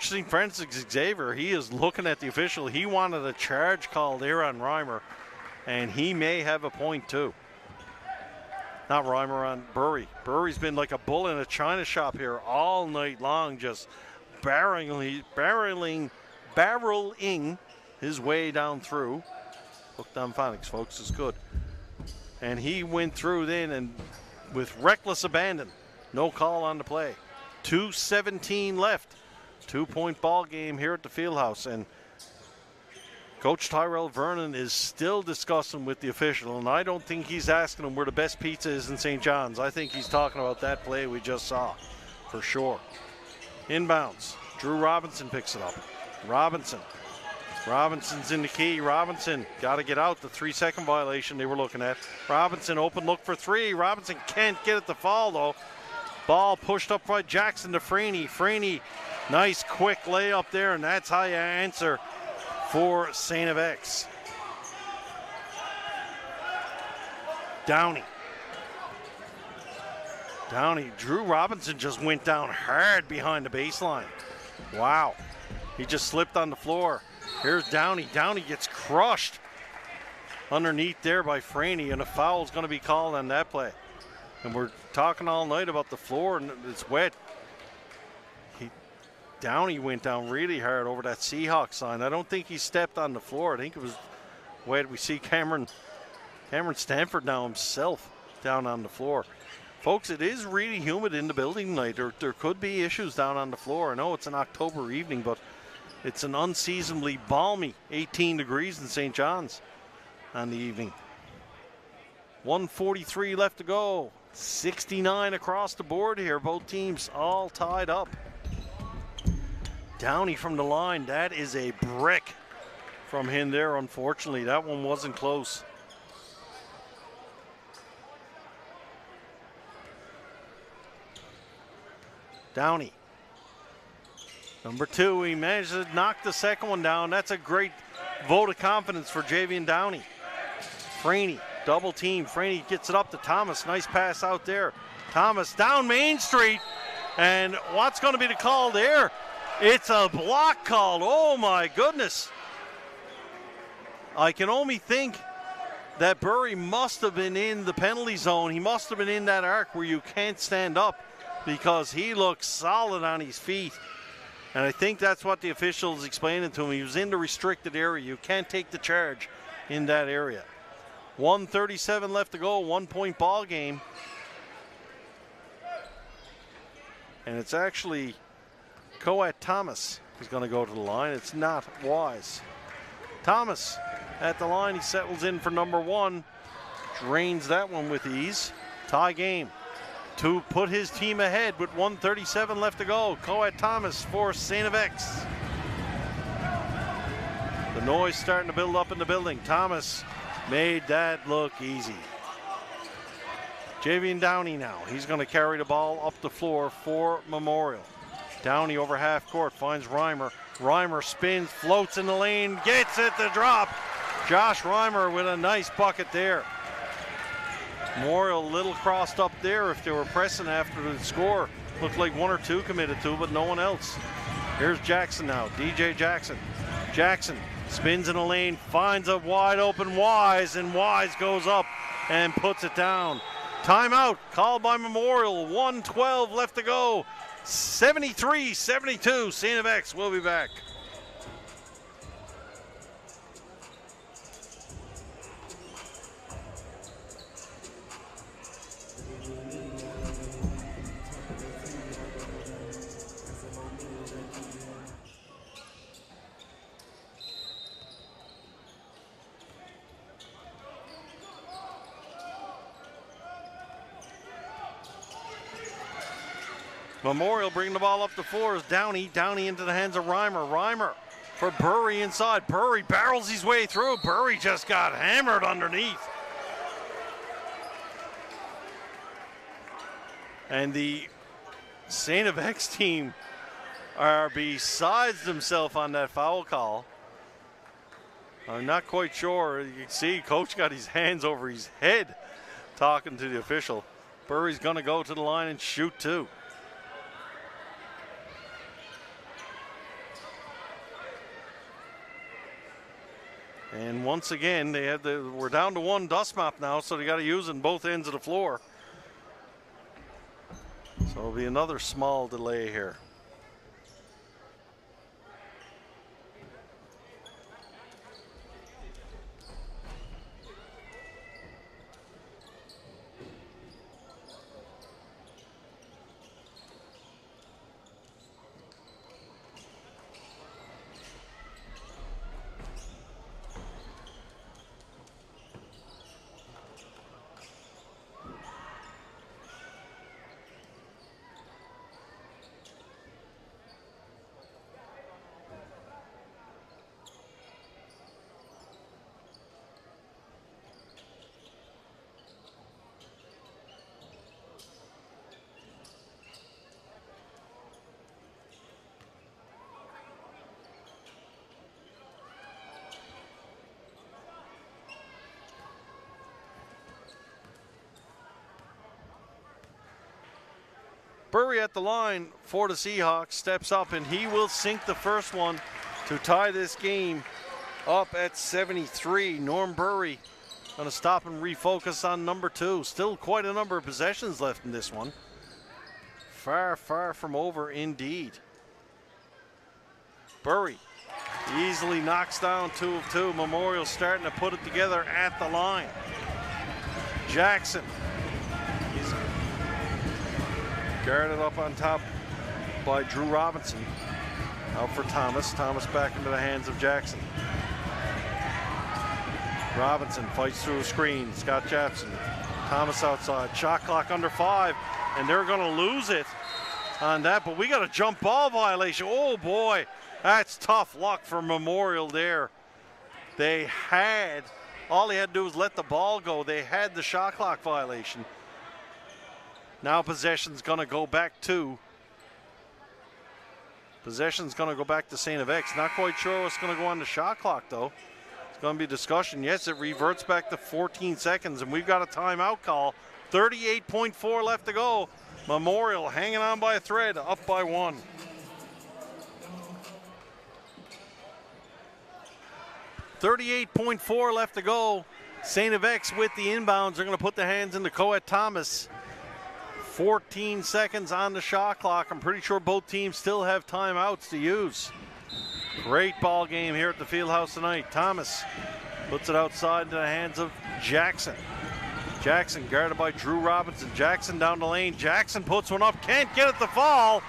St. Francis Xavier, he is looking at the official. He wanted a charge called there on Reimer, and he may have a point too. Not Reimer, on Burry. Burry's been like a bull in a china shop here all night long, just barreling his way down through. Hooked on phonics, folks, is good. And he went through then, and with reckless abandon, no call on the play. 2:17 left. 2-point ball game here at the Fieldhouse, and Coach Tyrell Vernon is still discussing with the official, and I don't think he's asking him where the best pizza is in St. John's. I think he's talking about that play we just saw, for sure. Inbounds. Drew Robinson picks it up. Robinson's in the key. Robinson got to get out. The 3-second violation they were looking at. Robinson open look for three. Robinson can't get it to fall though. Ball pushed up by Jackson to Freeney. Freeney, nice quick layup there, and that's how you answer for St. FX. Downey. Drew Robinson just went down hard behind the baseline. Wow. He just slipped on the floor. Here's Downey. Downey gets crushed underneath there by Freeney, and a foul is going to be called on that play. And we're talking all night about the floor, and it's wet. Downey went down really hard over that Seahawks sign. I don't think he stepped on the floor. I think it was wet. We see Cameron Stanford now himself down on the floor. Folks, it is really humid in the building tonight. There could be issues down on the floor. I know it's an October evening, but it's an unseasonably balmy 18 degrees in St. John's on the evening. 1:43 left to go. 69 across the board here. Both teams all tied up. Downey from the line. That is a brick from him there, unfortunately. That one wasn't close. Downey. Number 2, he managed to knock the second one down. That's a great vote of confidence for Javian Downey. Freeney, double team. Freeney gets it up to Thomas. Nice pass out there. Thomas down Main Street. And what's going to be the call there? It's a block call. Oh my goodness. I can only think that Burry must have been in the penalty zone. He must have been in that arc where you can't stand up, because he looks solid on his feet. And I think that's what the officials explaining to him. He was in the restricted area. You can't take the charge in that area. 1:37 left to go, 1 point ball game. And it's actually Coet Thomas who's going to go to the line. It's not Wise. Thomas at the line. He settles in for number 1. Drains that one with ease. Tie game to put his team ahead with 1:37 left to go. Coet Thomas for STFX. The noise starting to build up in the building. Thomas made that look easy. Javian Downey now. He's going to carry the ball up the floor for Memorial. Downey over half court finds Reimer. Reimer spins, floats in the lane, gets it to drop. Josh Reimer with a nice bucket there. Memorial a little crossed up there if they were pressing after the score. Looked like 1 or 2 committed to, but no one else. Here's Jackson now, DJ Jackson. Jackson spins in the lane, finds a wide open Wise, and Wise goes up and puts it down. Timeout called by Memorial, 1:12 left to go. 73-72, STFX. We'll be back. Memorial bringing the ball up the floor is Downey. Downey into the hands of Reimer. Reimer for Burry inside. Burry barrels his way through. Burry just got hammered underneath. And the STFX team are besides themselves on that foul call. I'm not quite sure. You can see Coach got his hands over his head talking to the official. Burry's going to go to the line and shoot 2. And once again, we're down to 1 dust mop now, so they got to use it in both ends of the floor. So it'll be another small delay here. Burry at the line for the Seahawks steps up, and he will sink the first one to tie this game up at 73. Norm Burry going to stop and refocus on number 2. Still quite a number of possessions left in this one. Far, far from over indeed. Burry easily knocks down 2 of 2. Memorial starting to put it together at the line. Jackson. He's guarded up on top by Drew Robinson. Out for Thomas. Thomas back into the hands of Jackson. Robinson fights through a screen. Scott Jackson. Thomas outside. Shot clock under 5. And they're going to lose it on that. But we got a jump ball violation. Oh, boy. That's tough luck for Memorial there. They had, all they had to do was let the ball go. They had the shot clock violation. Now possession's going to go back to STFX. Not quite sure what's going to go on the shot clock, though. It's going to be discussion. Yes, it reverts back to 14 seconds, and we've got a timeout call. 38.4 left to go. Memorial hanging on by a thread, up by 1. $38.4 left to go. STFX with the inbounds are going to put the hands into Coet Thomas. 14 seconds on the shot clock. I'm pretty sure both teams still have timeouts to use. Great ball game here at the Fieldhouse tonight. Thomas puts it outside into the hands of Jackson. Jackson guarded by Drew Robinson. Jackson down the lane. Jackson puts one up. Can't get it to fall.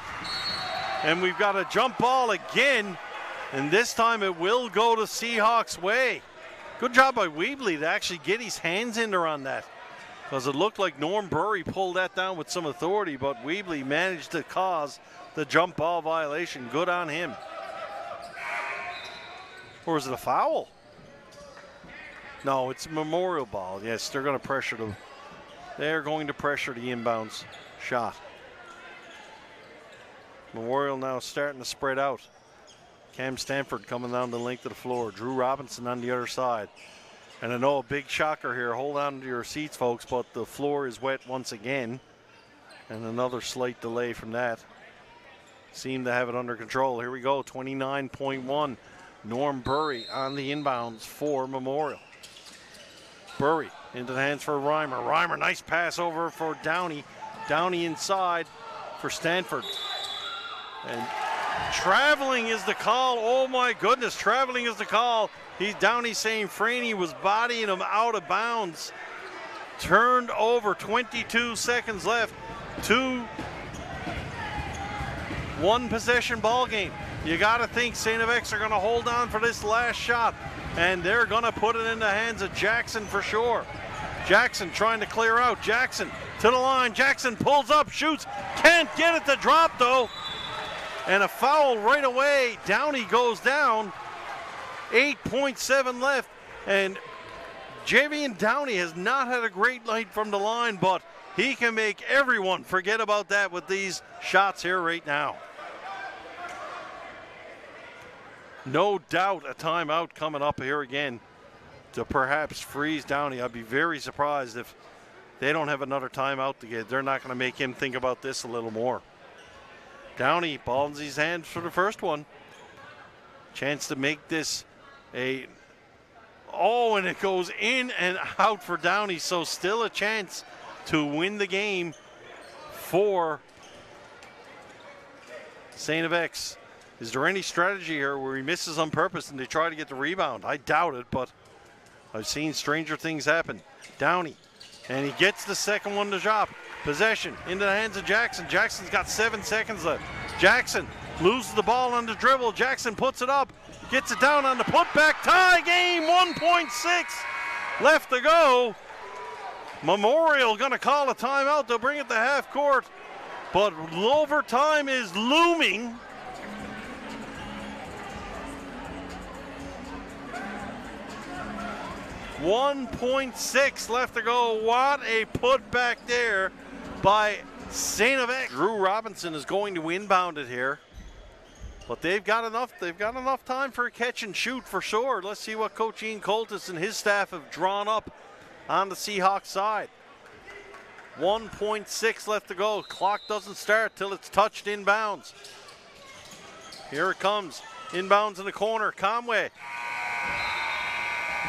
And we've got a jump ball again. And this time it will go to Seahawks' way. Good job by Weebly to actually get his hands in there on that, because it looked like Norm Burry pulled that down with some authority, but Weebly managed to cause the jump ball violation. Good on him. Or is it a foul? No, it's a Memorial ball. Yes, they're going to pressure them. They're going to pressure the inbounds shot. Memorial now starting to spread out. Cam Stanford coming down the length of the floor. Drew Robinson on the other side. And I know a big shocker here. Hold on to your seats, folks, but the floor is wet once again. And another slight delay from that. Seem to have it under control. Here we go, 29.1. Norm Burry on the inbounds for Memorial. Burry into the hands for Reimer. Reimer, nice pass over for Downey. Downey inside for Stanford. And traveling is the call. Oh my goodness, traveling is the call. Downey saying Franey was bodying him out of bounds. Turned over, 22 seconds left. 2-1 possession ball game. You got to think St. FX are going to hold on for this last shot, and they're going to put it in the hands of Jackson for sure. Jackson trying to clear out. Jackson to the line. Jackson pulls up, shoots. Can't get it to drop though. And a foul right away. Downey goes down. 8.7 left. And Javian Downey has not had a great night from the line, but he can make everyone forget about that with these shots here right now. No doubt a timeout coming up here again to perhaps freeze Downey. I'd be very surprised if they don't have another timeout to get. They're not going to make him think about this a little more. Downey, ball in his hands for the first one. Chance to make this a... Oh, and it goes in and out for Downey. So still a chance to win the game for St. FX. Is there any strategy here where he misses on purpose and they try to get the rebound? I doubt it, but I've seen stranger things happen. Downey, and he gets the second one to drop. Possession into the hands of Jackson. Jackson's got 7 seconds left. Jackson loses the ball on the dribble. Jackson puts it up, gets it down on the putback. Tie game, 1.6 left to go. Memorial gonna call a timeout. They'll bring it to half court, but overtime is looming. .6 left to go. What a putback there by St. FX. Drew Robinson is going to inbound it here, but they've got enough time for a catch and shoot for sure. Let's see what Coach Ian Coltis and his staff have drawn up on the Seahawks side. 1.6 left to go. Clock doesn't start till it's touched inbounds. Here it comes. Inbounds in the corner. Conway.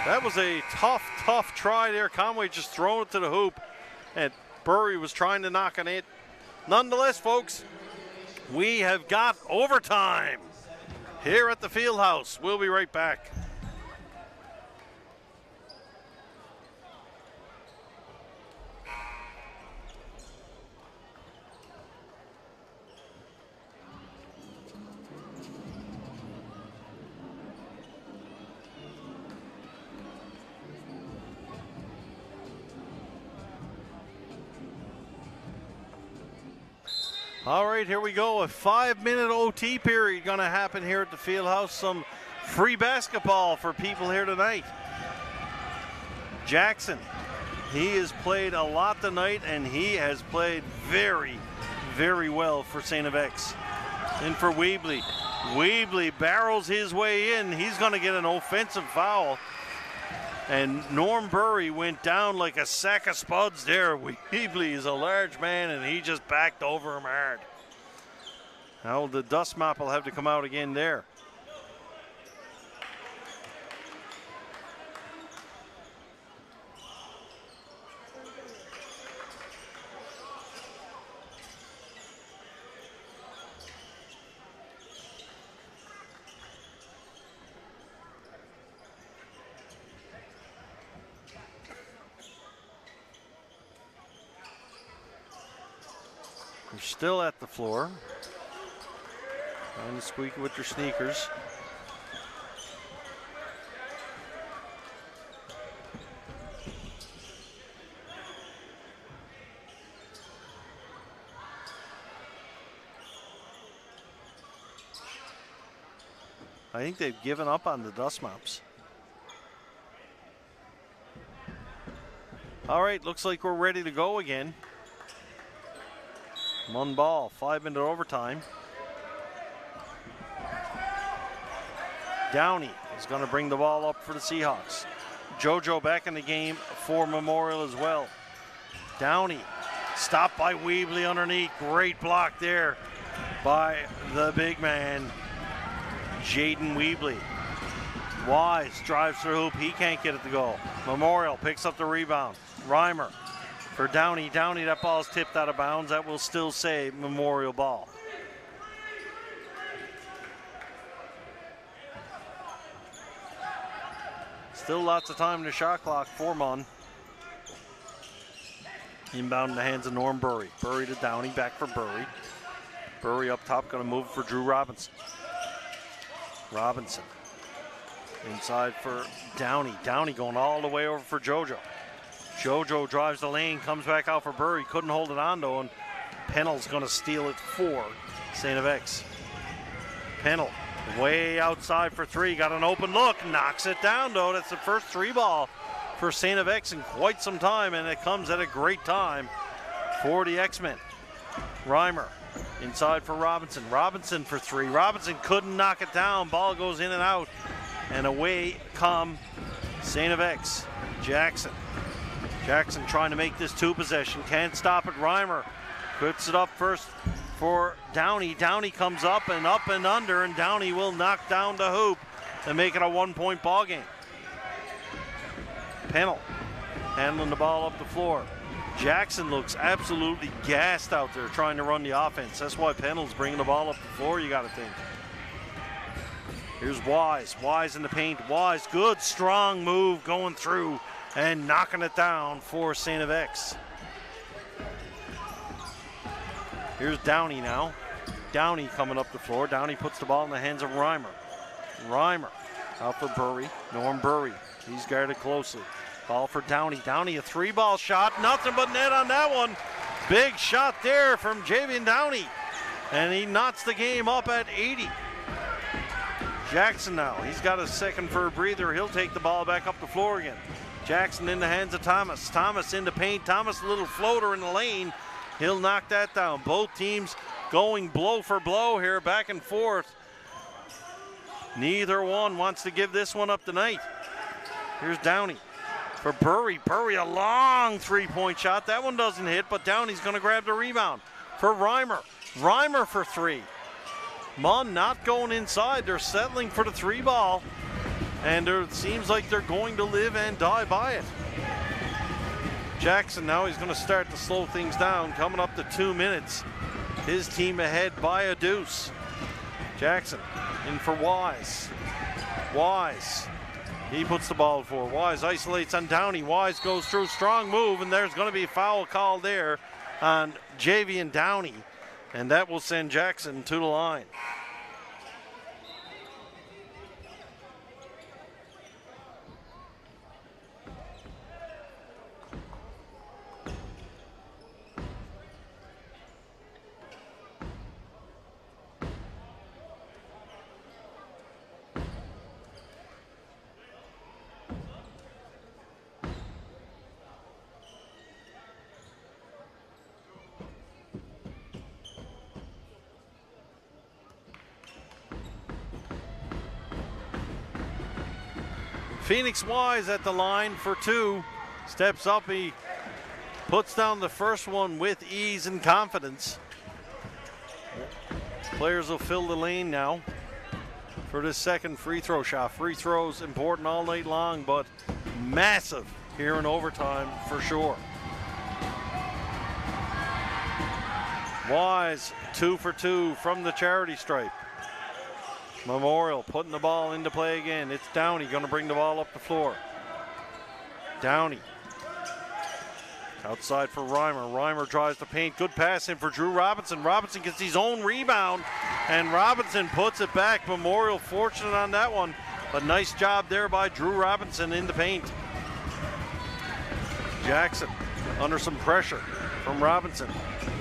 That was a tough try there. Conway just throwing it to the hoop, and Burry was trying to knock on it. Nonetheless, folks, we have got overtime here at the Fieldhouse. We'll be right back. All right, here we go. A 5-minute OT period going to happen here at the Fieldhouse. Some free basketball for people here tonight. Jackson, he has played a lot tonight, and he has played very, very well for St. FX. In for Weebly. Weebly barrels his way in. He's going to get an offensive foul. And Norm Burry went down like a sack of spuds there. Weebly is a large man, and he just backed over him hard. Now the dust mop will have to come out again there. still at the floor. Trying to squeak with your sneakers. I think they've given up on the dust mops. All right, looks like we're ready to go again. MUN ball, 5-minute overtime. Downey is going to bring the ball up for the Seahawks. JoJo back in the game for Memorial as well. Downey stopped by Weebly underneath. Great block there by the big man, Jaden Weebly. Wise drives through hoop. He can't get it to go. Memorial picks up the rebound. Reimer for Downey. Downey, that ball's tipped out of bounds. That will still say Memorial ball. Still lots of time in the shot clock for MUN. Inbound in the hands of Norm Burry. Burry to Downey, back for Burry. Burry up top, going to move for Drew Robinson. Robinson inside for Downey. Downey going all the way over for JoJo. JoJo drives the lane, comes back out for Burry. Couldn't hold it on though, and Pennell's going to steal it for STFX. Pennell way outside for three. Got an open look, knocks it down though. That's the first three ball for STFX in quite some time, and it comes at a great time for the X-Men. Reimer inside for Robinson. Robinson for three. Robinson couldn't knock it down. Ball goes in and out, and away come STFX. Jackson trying to make this two possession. Can't stop it. Reimer puts it up first for Downey. Downey comes up and under, and Downey will knock down the hoop and make it a 1-point ball game. Pennell handling the ball up the floor. Jackson looks absolutely gassed out there trying to run the offense. That's why Pennell's bringing the ball up the floor, you got to think. Here's Wise. Wise in the paint. Wise, good, strong move going through and knocking it down for STFX. Here's Downey now. Downey coming up the floor. Downey puts the ball in the hands of Reimer. Reimer out for Burry. Norm Burry. He's guarded closely. Ball for Downey. Downey, a three-ball shot. Nothing but net on that one. Big shot there from Javian Downey. And he knots the game up at 80. Jackson now. He's got a second for a breather. He'll take the ball back up the floor again. Jackson in the hands of Thomas. Thomas in the paint. Thomas, a little floater in the lane. He'll knock that down. Both teams going blow for blow here, back and forth. Neither one wants to give this one up tonight. Here's Downey for Burry. Burry, a long three-point shot. That one doesn't hit, but Downey's going to grab the rebound for Reimer. Reimer for three. MUN not going inside. They're settling for the three ball, and it seems like they're going to live and die by it. Jackson now, he's going to start to slow things down. Coming up to 2 minutes. His team ahead by a deuce. Jackson in for Wise. Wise. He puts the ball forward. Wise isolates on Downey. Wise goes through, strong move, and there's going to be a foul call there on Javian Downey, and that will send Jackson to the line. Phoenix Wise at the line for two. Steps up, he puts down the first one with ease and confidence. Players will fill the lane now for this second free throw shot. Free throws important all night long, but massive here in overtime for sure. Wise 2 for 2 from the charity stripe. Memorial putting the ball into play again. It's Downey going to bring the ball up the floor. Downey Outside for Reimer. Reimer drives the paint. Good pass in for Drew Robinson. Robinson gets his own rebound, and Robinson puts it back. Memorial fortunate on that one, but nice job there by Drew Robinson in the paint. Jackson under some pressure from Robinson.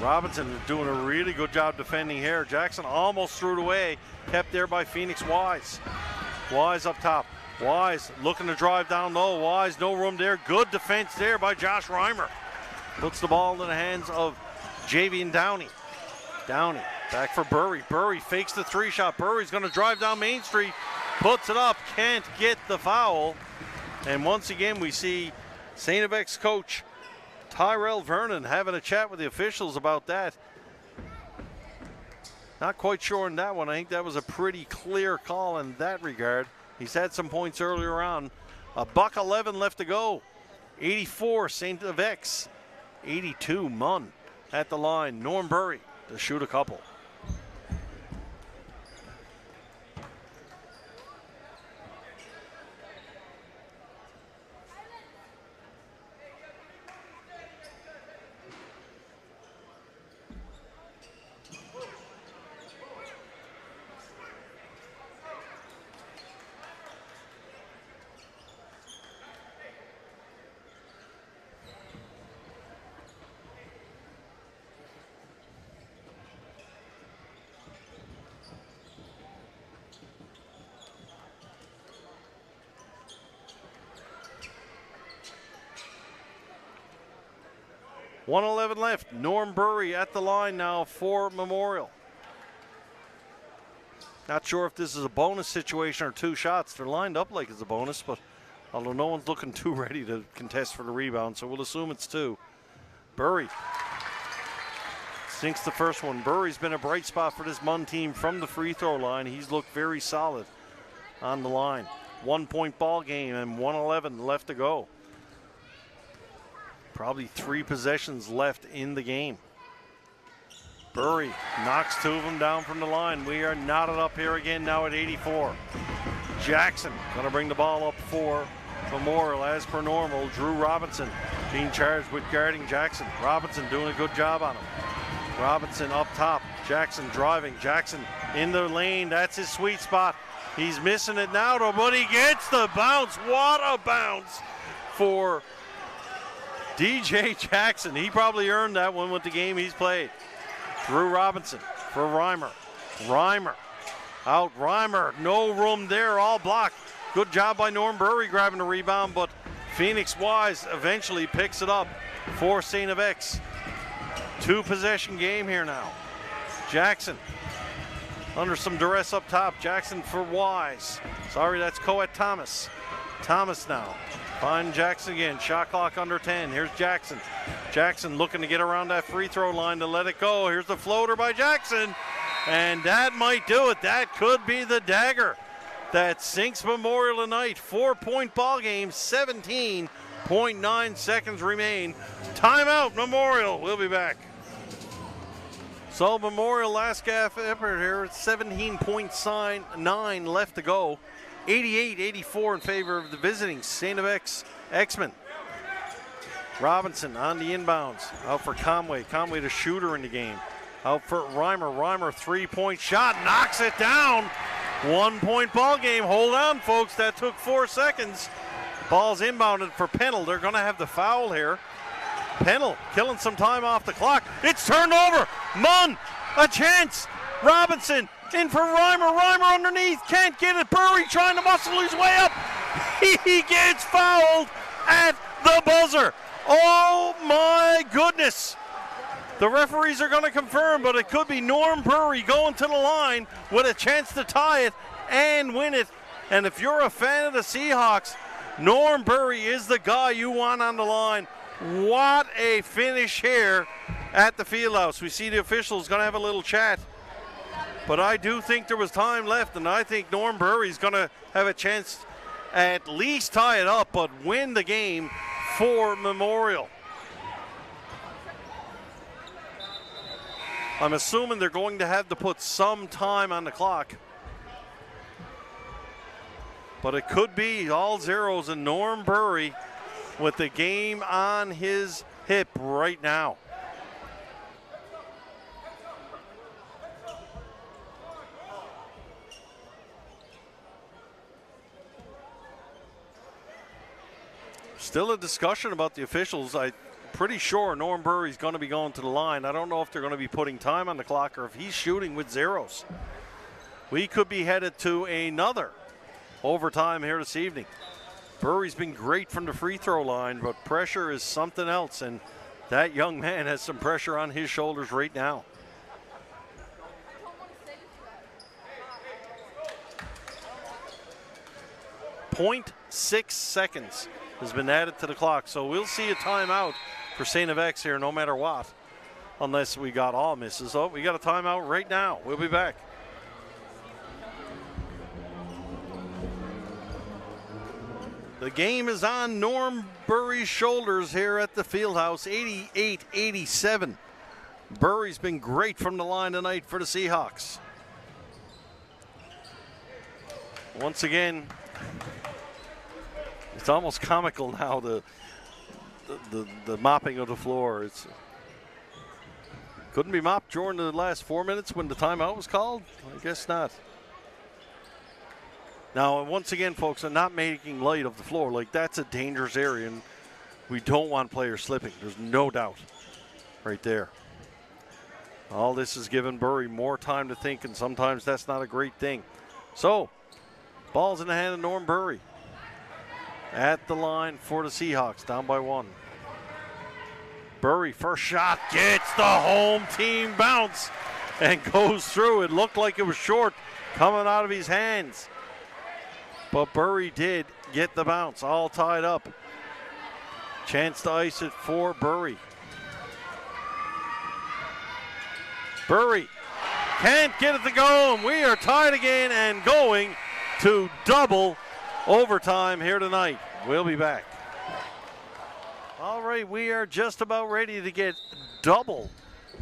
Robinson is doing a really good job defending here. Jackson almost threw it away. Kept there by Phoenix Wise. Wise up top. Wise looking to drive down low. Wise, no room there. Good defense there by Josh Reimer. Puts the ball into the hands of Javian Downey. Downey back for Burry. Burry fakes the three shot. Burry's going to drive down Main Street. Puts it up. Can't get the foul. And once again, we see St. FX coach Tyrell Vernon having a chat with the officials about that. Not quite sure on that one. I think that was a pretty clear call in that regard. He's had some points earlier on. $1:11 left to go. 84 St. FX. 82 MUN at the line. Norm Burry to shoot a couple. $1:11 left. Norm Burry at the line now for Memorial. Not sure if this is a bonus situation or two shots. They're lined up like it's a bonus, but although no one's looking too ready to contest for the rebound, so we'll assume it's two. Burry sinks the first one. Burry's been a bright spot for this MUN team from the free throw line. He's looked very solid on the line. 1 point ball game and 1:11 left to go. Probably 3 possessions left in the game. Burry knocks 2 of them down from the line. We are knotted up here again now at 84. Jackson gonna bring the ball up for Memorial as per normal. Drew Robinson being charged with guarding Jackson. Robinson doing a good job on him. Robinson up top. Jackson driving. Jackson in the lane. That's his sweet spot. He's missing it now though, but he gets the bounce. What a bounce for DJ Jackson. He probably earned that one with the game he's played. Drew Robinson for Reimer. Reimer out. Reimer, no room there, all blocked. Good job by Norm Burry grabbing the rebound, but Phoenix Wise eventually picks it up for St. FX. 2 possession game here now. Jackson under some duress up top. Jackson for Wise. Sorry, that's Coet Thomas. Thomas now. Find Jackson again. Shot clock under 10. Here's Jackson. Jackson looking to get around that free throw line to let it go. Here's the floater by Jackson. And that might do it. That could be the dagger that sinks Memorial tonight. 4 point ball game. 17.9 seconds remain. Timeout, Memorial. We'll be back. So Memorial last half effort here. 17.9 left to go. 88-84 in favor of the visiting St. FX X-Men. Robinson on the inbounds. Out for Conway. Conway the shooter in the game. Out for Reimer. Reimer 3-point shot. Knocks it down. 1 point ball game. Hold on, folks. That took 4 seconds. Ball's inbounded for Pennell. They're going to have the foul here. Pennell killing some time off the clock. It's turned over. MUN, a chance. Robinson in for Reimer. Reimer underneath. Can't get it. Burry trying to muscle his way up. He gets fouled at the buzzer. Oh my goodness. The referees are going to confirm, but it could be Norm Burry going to the line with a chance to tie it and win it. And if you're a fan of the Seahawks, Norm Burry is the guy you want on the line. What a finish here at the Fieldhouse. We see the officials going to have a little chat. But I do think there was time left, and I think Norm Burry's going to have a chance at least tie it up, but win the game for Memorial. I'm assuming they're going to have to put some time on the clock. But it could be all zeros and Norm Burry with the game on his hip right now. Still a discussion about the officials. I'm pretty sure Norm Burry's going to be going to the line. I don't know if they're going to be putting time on the clock or if he's shooting with zeros. We could be headed to another overtime here this evening. Burry's been great from the free throw line, but pressure is something else, and that young man has some pressure on his shoulders right now. .6 seconds has been added to the clock, so we'll see a timeout for St. FX here no matter what, unless we got all misses. Oh, we got a timeout right now. We'll be back. The game is on Norm Burry's shoulders here at the Fieldhouse, 88-87. Burry's been great from the line tonight for the Seahawks. Once again, it's almost comical now, the mopping of the floor. It's couldn't be mopped during the last 4 minutes when the timeout was called? I guess not. Now, once again, folks, I'm not making light of the floor. Like, that's a dangerous area, and we don't want players slipping. There's no doubt right there. All this is giving Burry more time to think, and sometimes that's not a great thing. So, ball's in the hand of Norm Burry. At the line for the Seahawks, down by 1. Burry, first shot, gets the home team bounce and goes through. It looked like it was short coming out of his hands, but Burry did get the bounce, all tied up. Chance to ice it for Burry. Burry can't get it to go, and we are tied again and going to double overtime here tonight. We'll be back. All right, we are just about ready to get double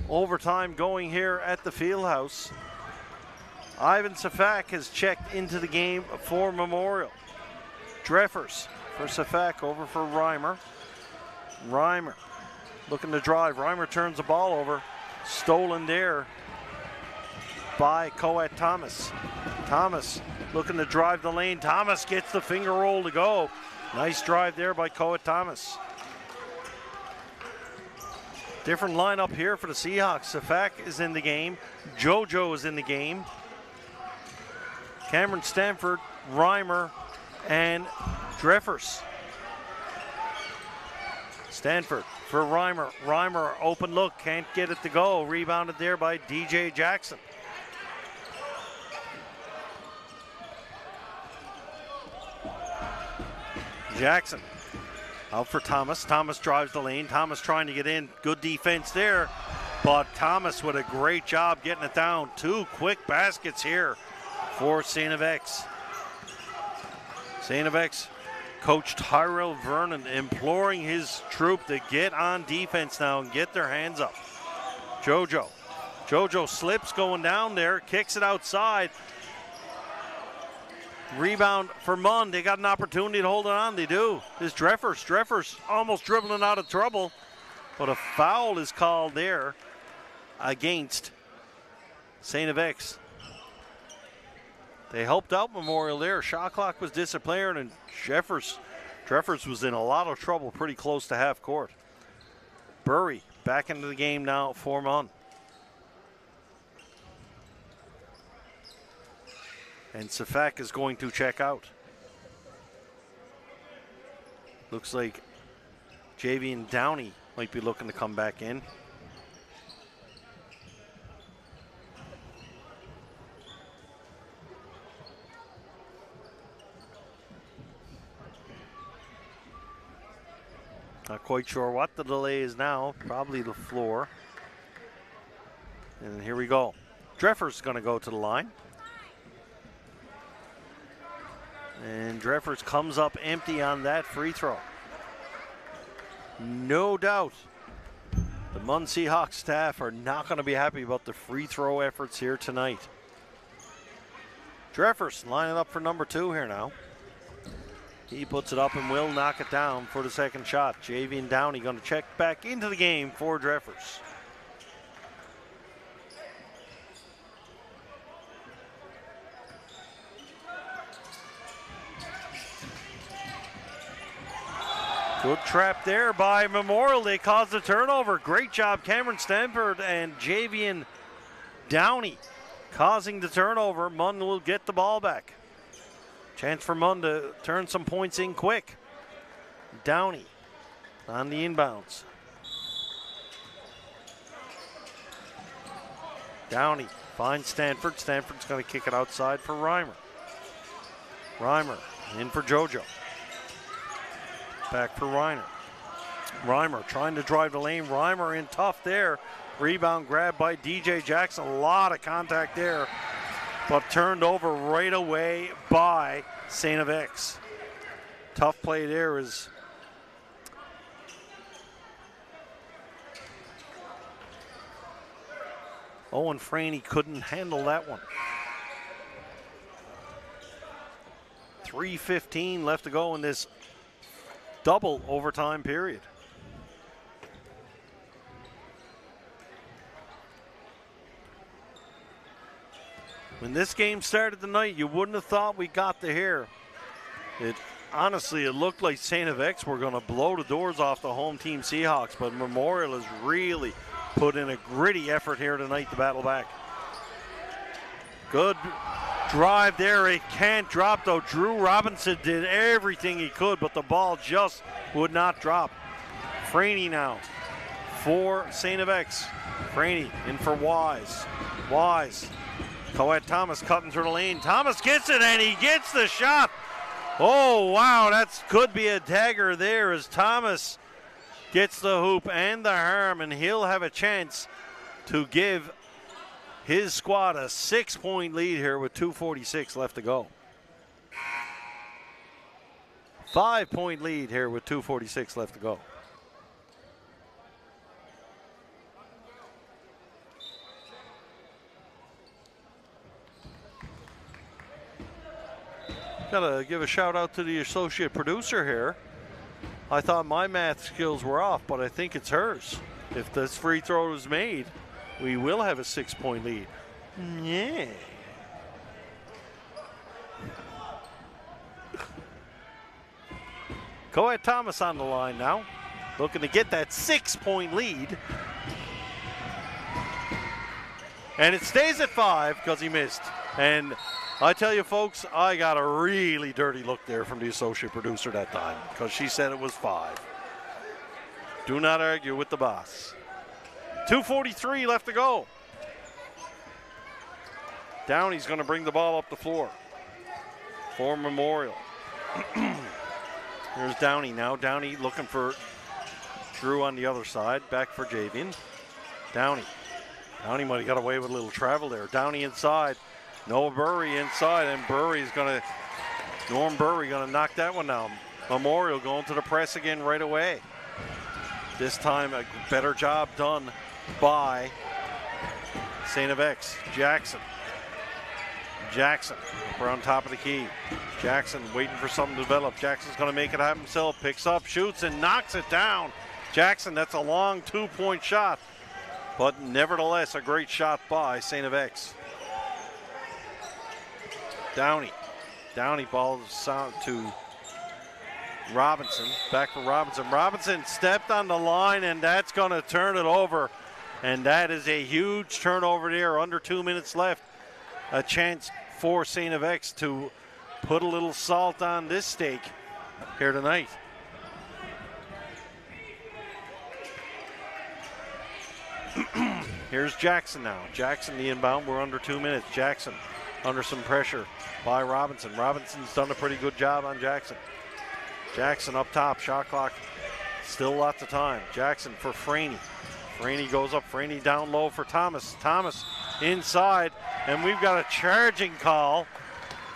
overtime going here at the Fieldhouse. Ivan Safak has checked into the game for Memorial. Dreffers for Safak, over for Reimer. Reimer looking to drive. Reimer turns the ball over. Stolen there by Coet Thomas. Thomas looking to drive the lane. Thomas gets the finger roll to go. Nice drive there by Coet Thomas. Different lineup here for the Seahawks. Safak is in the game. JoJo is in the game. Cameron Stanford, Reimer, and Dreffers. Stanford for Reimer. Reimer, open look, can't get it to go. Rebounded there by DJ Jackson. Jackson out for Thomas. Thomas drives the lane. Thomas trying to get in. Good defense there, but Thomas with a great job getting it down. 2 quick baskets here for St. FX. St. FX coach Tyrell Vernon imploring his troop to get on defense now and get their hands up. JoJo. JoJo slips going down there, kicks it outside. Rebound for MUN. They got an opportunity to hold it on. They do. This Dreffers. Dreffers almost dribbling out of trouble, but a foul is called there against St. FX. They helped out Memorial there. Shot clock was disappearing, and Dreffers was in a lot of trouble pretty close to half court. Burry back into the game now for MUN. And Safak is going to check out. Looks like Javian Downey might be looking to come back in. Not quite sure what the delay is now. Probably the floor. And here we go. Dreffers is going to go to the line. And Dreffers comes up empty on that free throw. No doubt the MUN Seahawks staff are not going to be happy about the free throw efforts here tonight. Dreffers lining up for number 2 here now. He puts it up and will knock it down for the second shot. Javian Downey going to check back into the game for Dreffers. Good trap there by Memorial. They caused the turnover. Great job, Cameron Stanford and Javian Downey causing the turnover. MUN will get the ball back. Chance for MUN to turn some points in quick. Downey on the inbounds. Downey finds Stanford. Stanford's going to kick it outside for Reimer. Reimer in for JoJo. Back for Reiner. Reimer trying to drive the lane. Reimer in tough there. Rebound grab by DJ Jackson. A lot of contact there, but turned over right away by STFX. Tough play there is Owen Franey couldn't handle that one. 3:15 left to go in this double overtime period. When this game started tonight, you wouldn't have thought we got to here. Honestly, it looked like STFX were going to blow the doors off the home team Seahawks, but Memorial has really put in a gritty effort here tonight to battle back. Good drive there. It can't drop, though. Drew Robinson did everything he could, but the ball just would not drop. Franey now for STFX. Franey in for Wise. Wise. Coed Thomas cutting through the lane. Thomas gets it, and he gets the shot. Oh, wow, that could be a dagger there as Thomas gets the hoop and the harm, and he'll have a chance to give his squad a 6-point lead here with 2:46 left to go. 5-point lead here with 2:46 left to go. Gotta give a shout out to the associate producer here. I thought my math skills were off, but I think it's hers. If this free throw is made, we will have a 6-point lead. Yeah. Coed Thomas on the line now, looking to get that 6-point lead. And it stays at 5 because he missed. And I tell you, folks, I got a really dirty look there from the associate producer that time because she said it was 5. Do not argue with the boss. 2:43 left to go. Downey's going to bring the ball up the floor for Memorial. Here's Downey now. Downey looking for Drew on the other side. Back for Javian. Downey. Downey might have got away with a little travel there. Downey inside. Noah Burry inside, and Norm Burry going to knock that one down. Memorial going to the press again right away. This time a better job done by STFX. Jackson, we're on top of the key. Jackson waiting for something to develop. Jackson's going to make it happen himself. Picks up, shoots, and knocks it down. Jackson, that's a long 2-point shot, but nevertheless a great shot by STFX. Downey balls out to Robinson. Back for Robinson. Robinson stepped on the line, and that's going to turn it over. And that is a huge turnover there. Under 2 minutes left. A chance for STFX to put a little salt on this steak here tonight. Here's Jackson now. Jackson the inbound. We're under 2 minutes. Jackson under some pressure by Robinson. Robinson's done a pretty good job on Jackson. Jackson up top, shot clock, still lots of time. Jackson for Franey. Franey goes up, Franey down low for Thomas. Thomas inside, and we've got a charging call.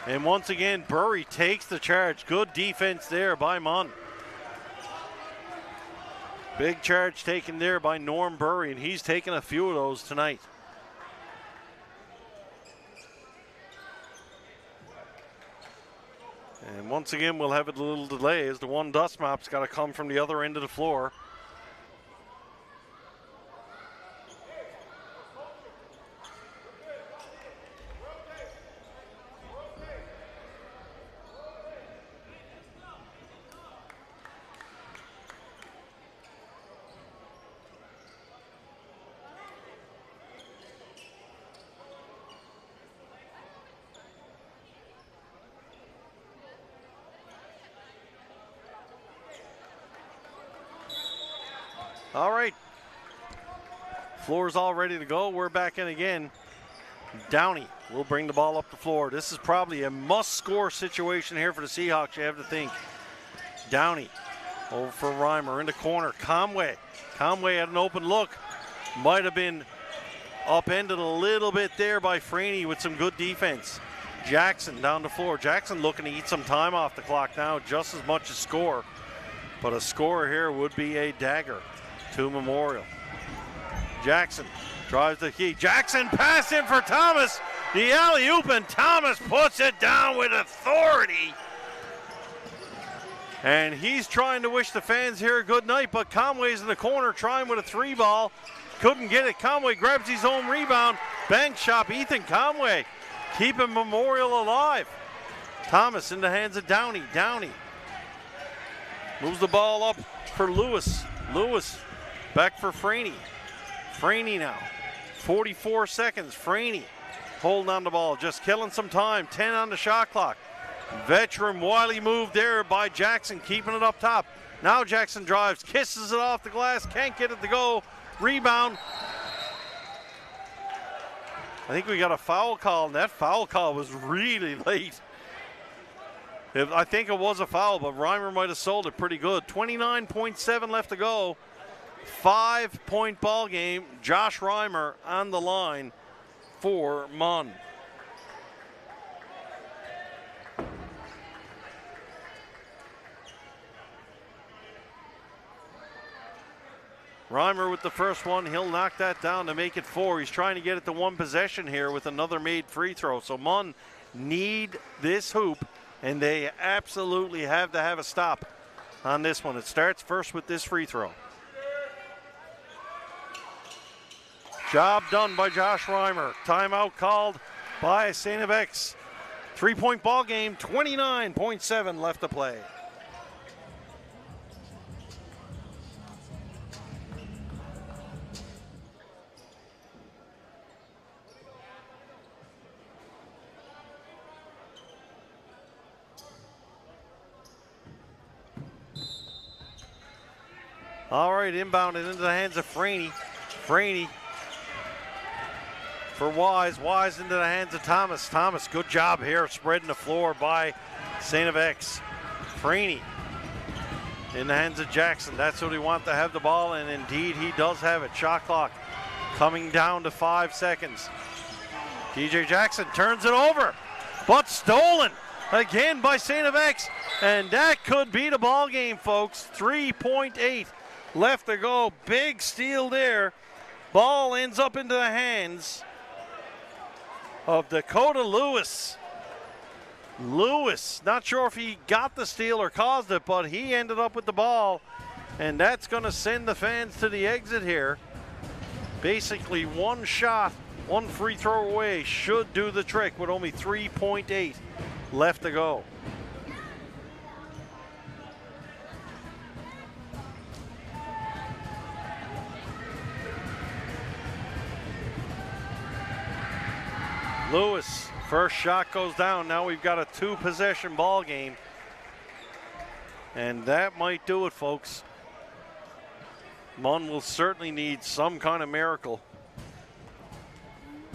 And once again, Burry takes the charge. Good defense there by MUN. Big charge taken there by Norm Burry, and he's taken a few of those tonight. And once again, we'll have a little delay as the one dust mop's got to come from the other end of the floor. All right, floor's all ready to go. We're back in again. Downey will bring the ball up the floor. This is probably a must-score situation here for the Seahawks, you have to think. Downey over for Reimer in the corner. Conway had an open look. Might have been upended a little bit there by Freeney with some good defense. Jackson down the floor. Jackson looking to eat some time off the clock now, just as much as score. But a score here would be a dagger to Memorial. Jackson drives the key. Jackson pass in for Thomas. The alley-oop, and Thomas puts it down with authority. And he's trying to wish the fans here a good night, but Conway's in the corner trying with a 3-ball. Couldn't get it. Conway grabs his own rebound. Bank shot, Ethan Conway keeping Memorial alive. Thomas in the hands of Downey. Downey moves the ball up for Lewis. Lewis back for Freeney. Freeney now. 44 seconds. Freeney holding on the ball, just killing some time. 10 on the shot clock. Veteran wily move there by Jackson, keeping it up top. Now Jackson drives, kisses it off the glass, can't get it to go. Rebound. I think we got a foul call, and that foul call was really late. I think it was a foul, but Reimer might have sold it pretty good. 29.7 left to go. 5-point ball game. Josh Reimer on the line for MUN. Reimer with the first one. He'll knock that down to make it 4. He's trying to get it to one possession here with another made free throw. So MUN need this hoop, and they absolutely have to have a stop on this one. It starts first with this free throw. Job done by Josh Reimer. Timeout called by STFX. 3-point ball game, 29.7 left to play. All right, inbounded into the hands of Freeney. Freeney for Wise. Wise into the hands of Thomas. Thomas, good job here spreading the floor by STFX. Freeney in the hands of Jackson. That's what he wants to have the ball, and indeed he does have it. Shot clock coming down to 5 seconds. DJ Jackson turns it over, but stolen again by STFX, and that could be the ball game, folks. 3.8 left to go. Big steal there. Ball ends up into the hands of Dakota Lewis. Lewis, not sure if he got the steal or caused it, but he ended up with the ball, and that's going to send the fans to the exit here. Basically one shot, one free throw away should do the trick with only 3.8 left to go. Lewis, first shot goes down. Now we've got a 2-possession ball game. And that might do it, folks. MUN will certainly need some kind of miracle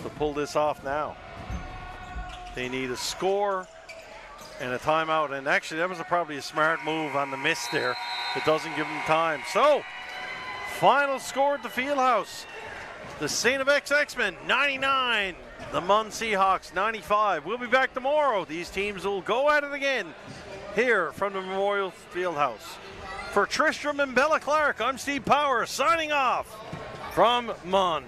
to pull this off now. They need a score and a timeout. And actually, that was probably a smart move on the miss there. It doesn't give them time. So, final score at the Fieldhouse. The STFX X-Men 99. The MUN Seahawks 95. We'll be back tomorrow. These teams will go at it again here from the Memorial Fieldhouse. For Tristram and Bella Clark, I'm Steve Power signing off from MUN.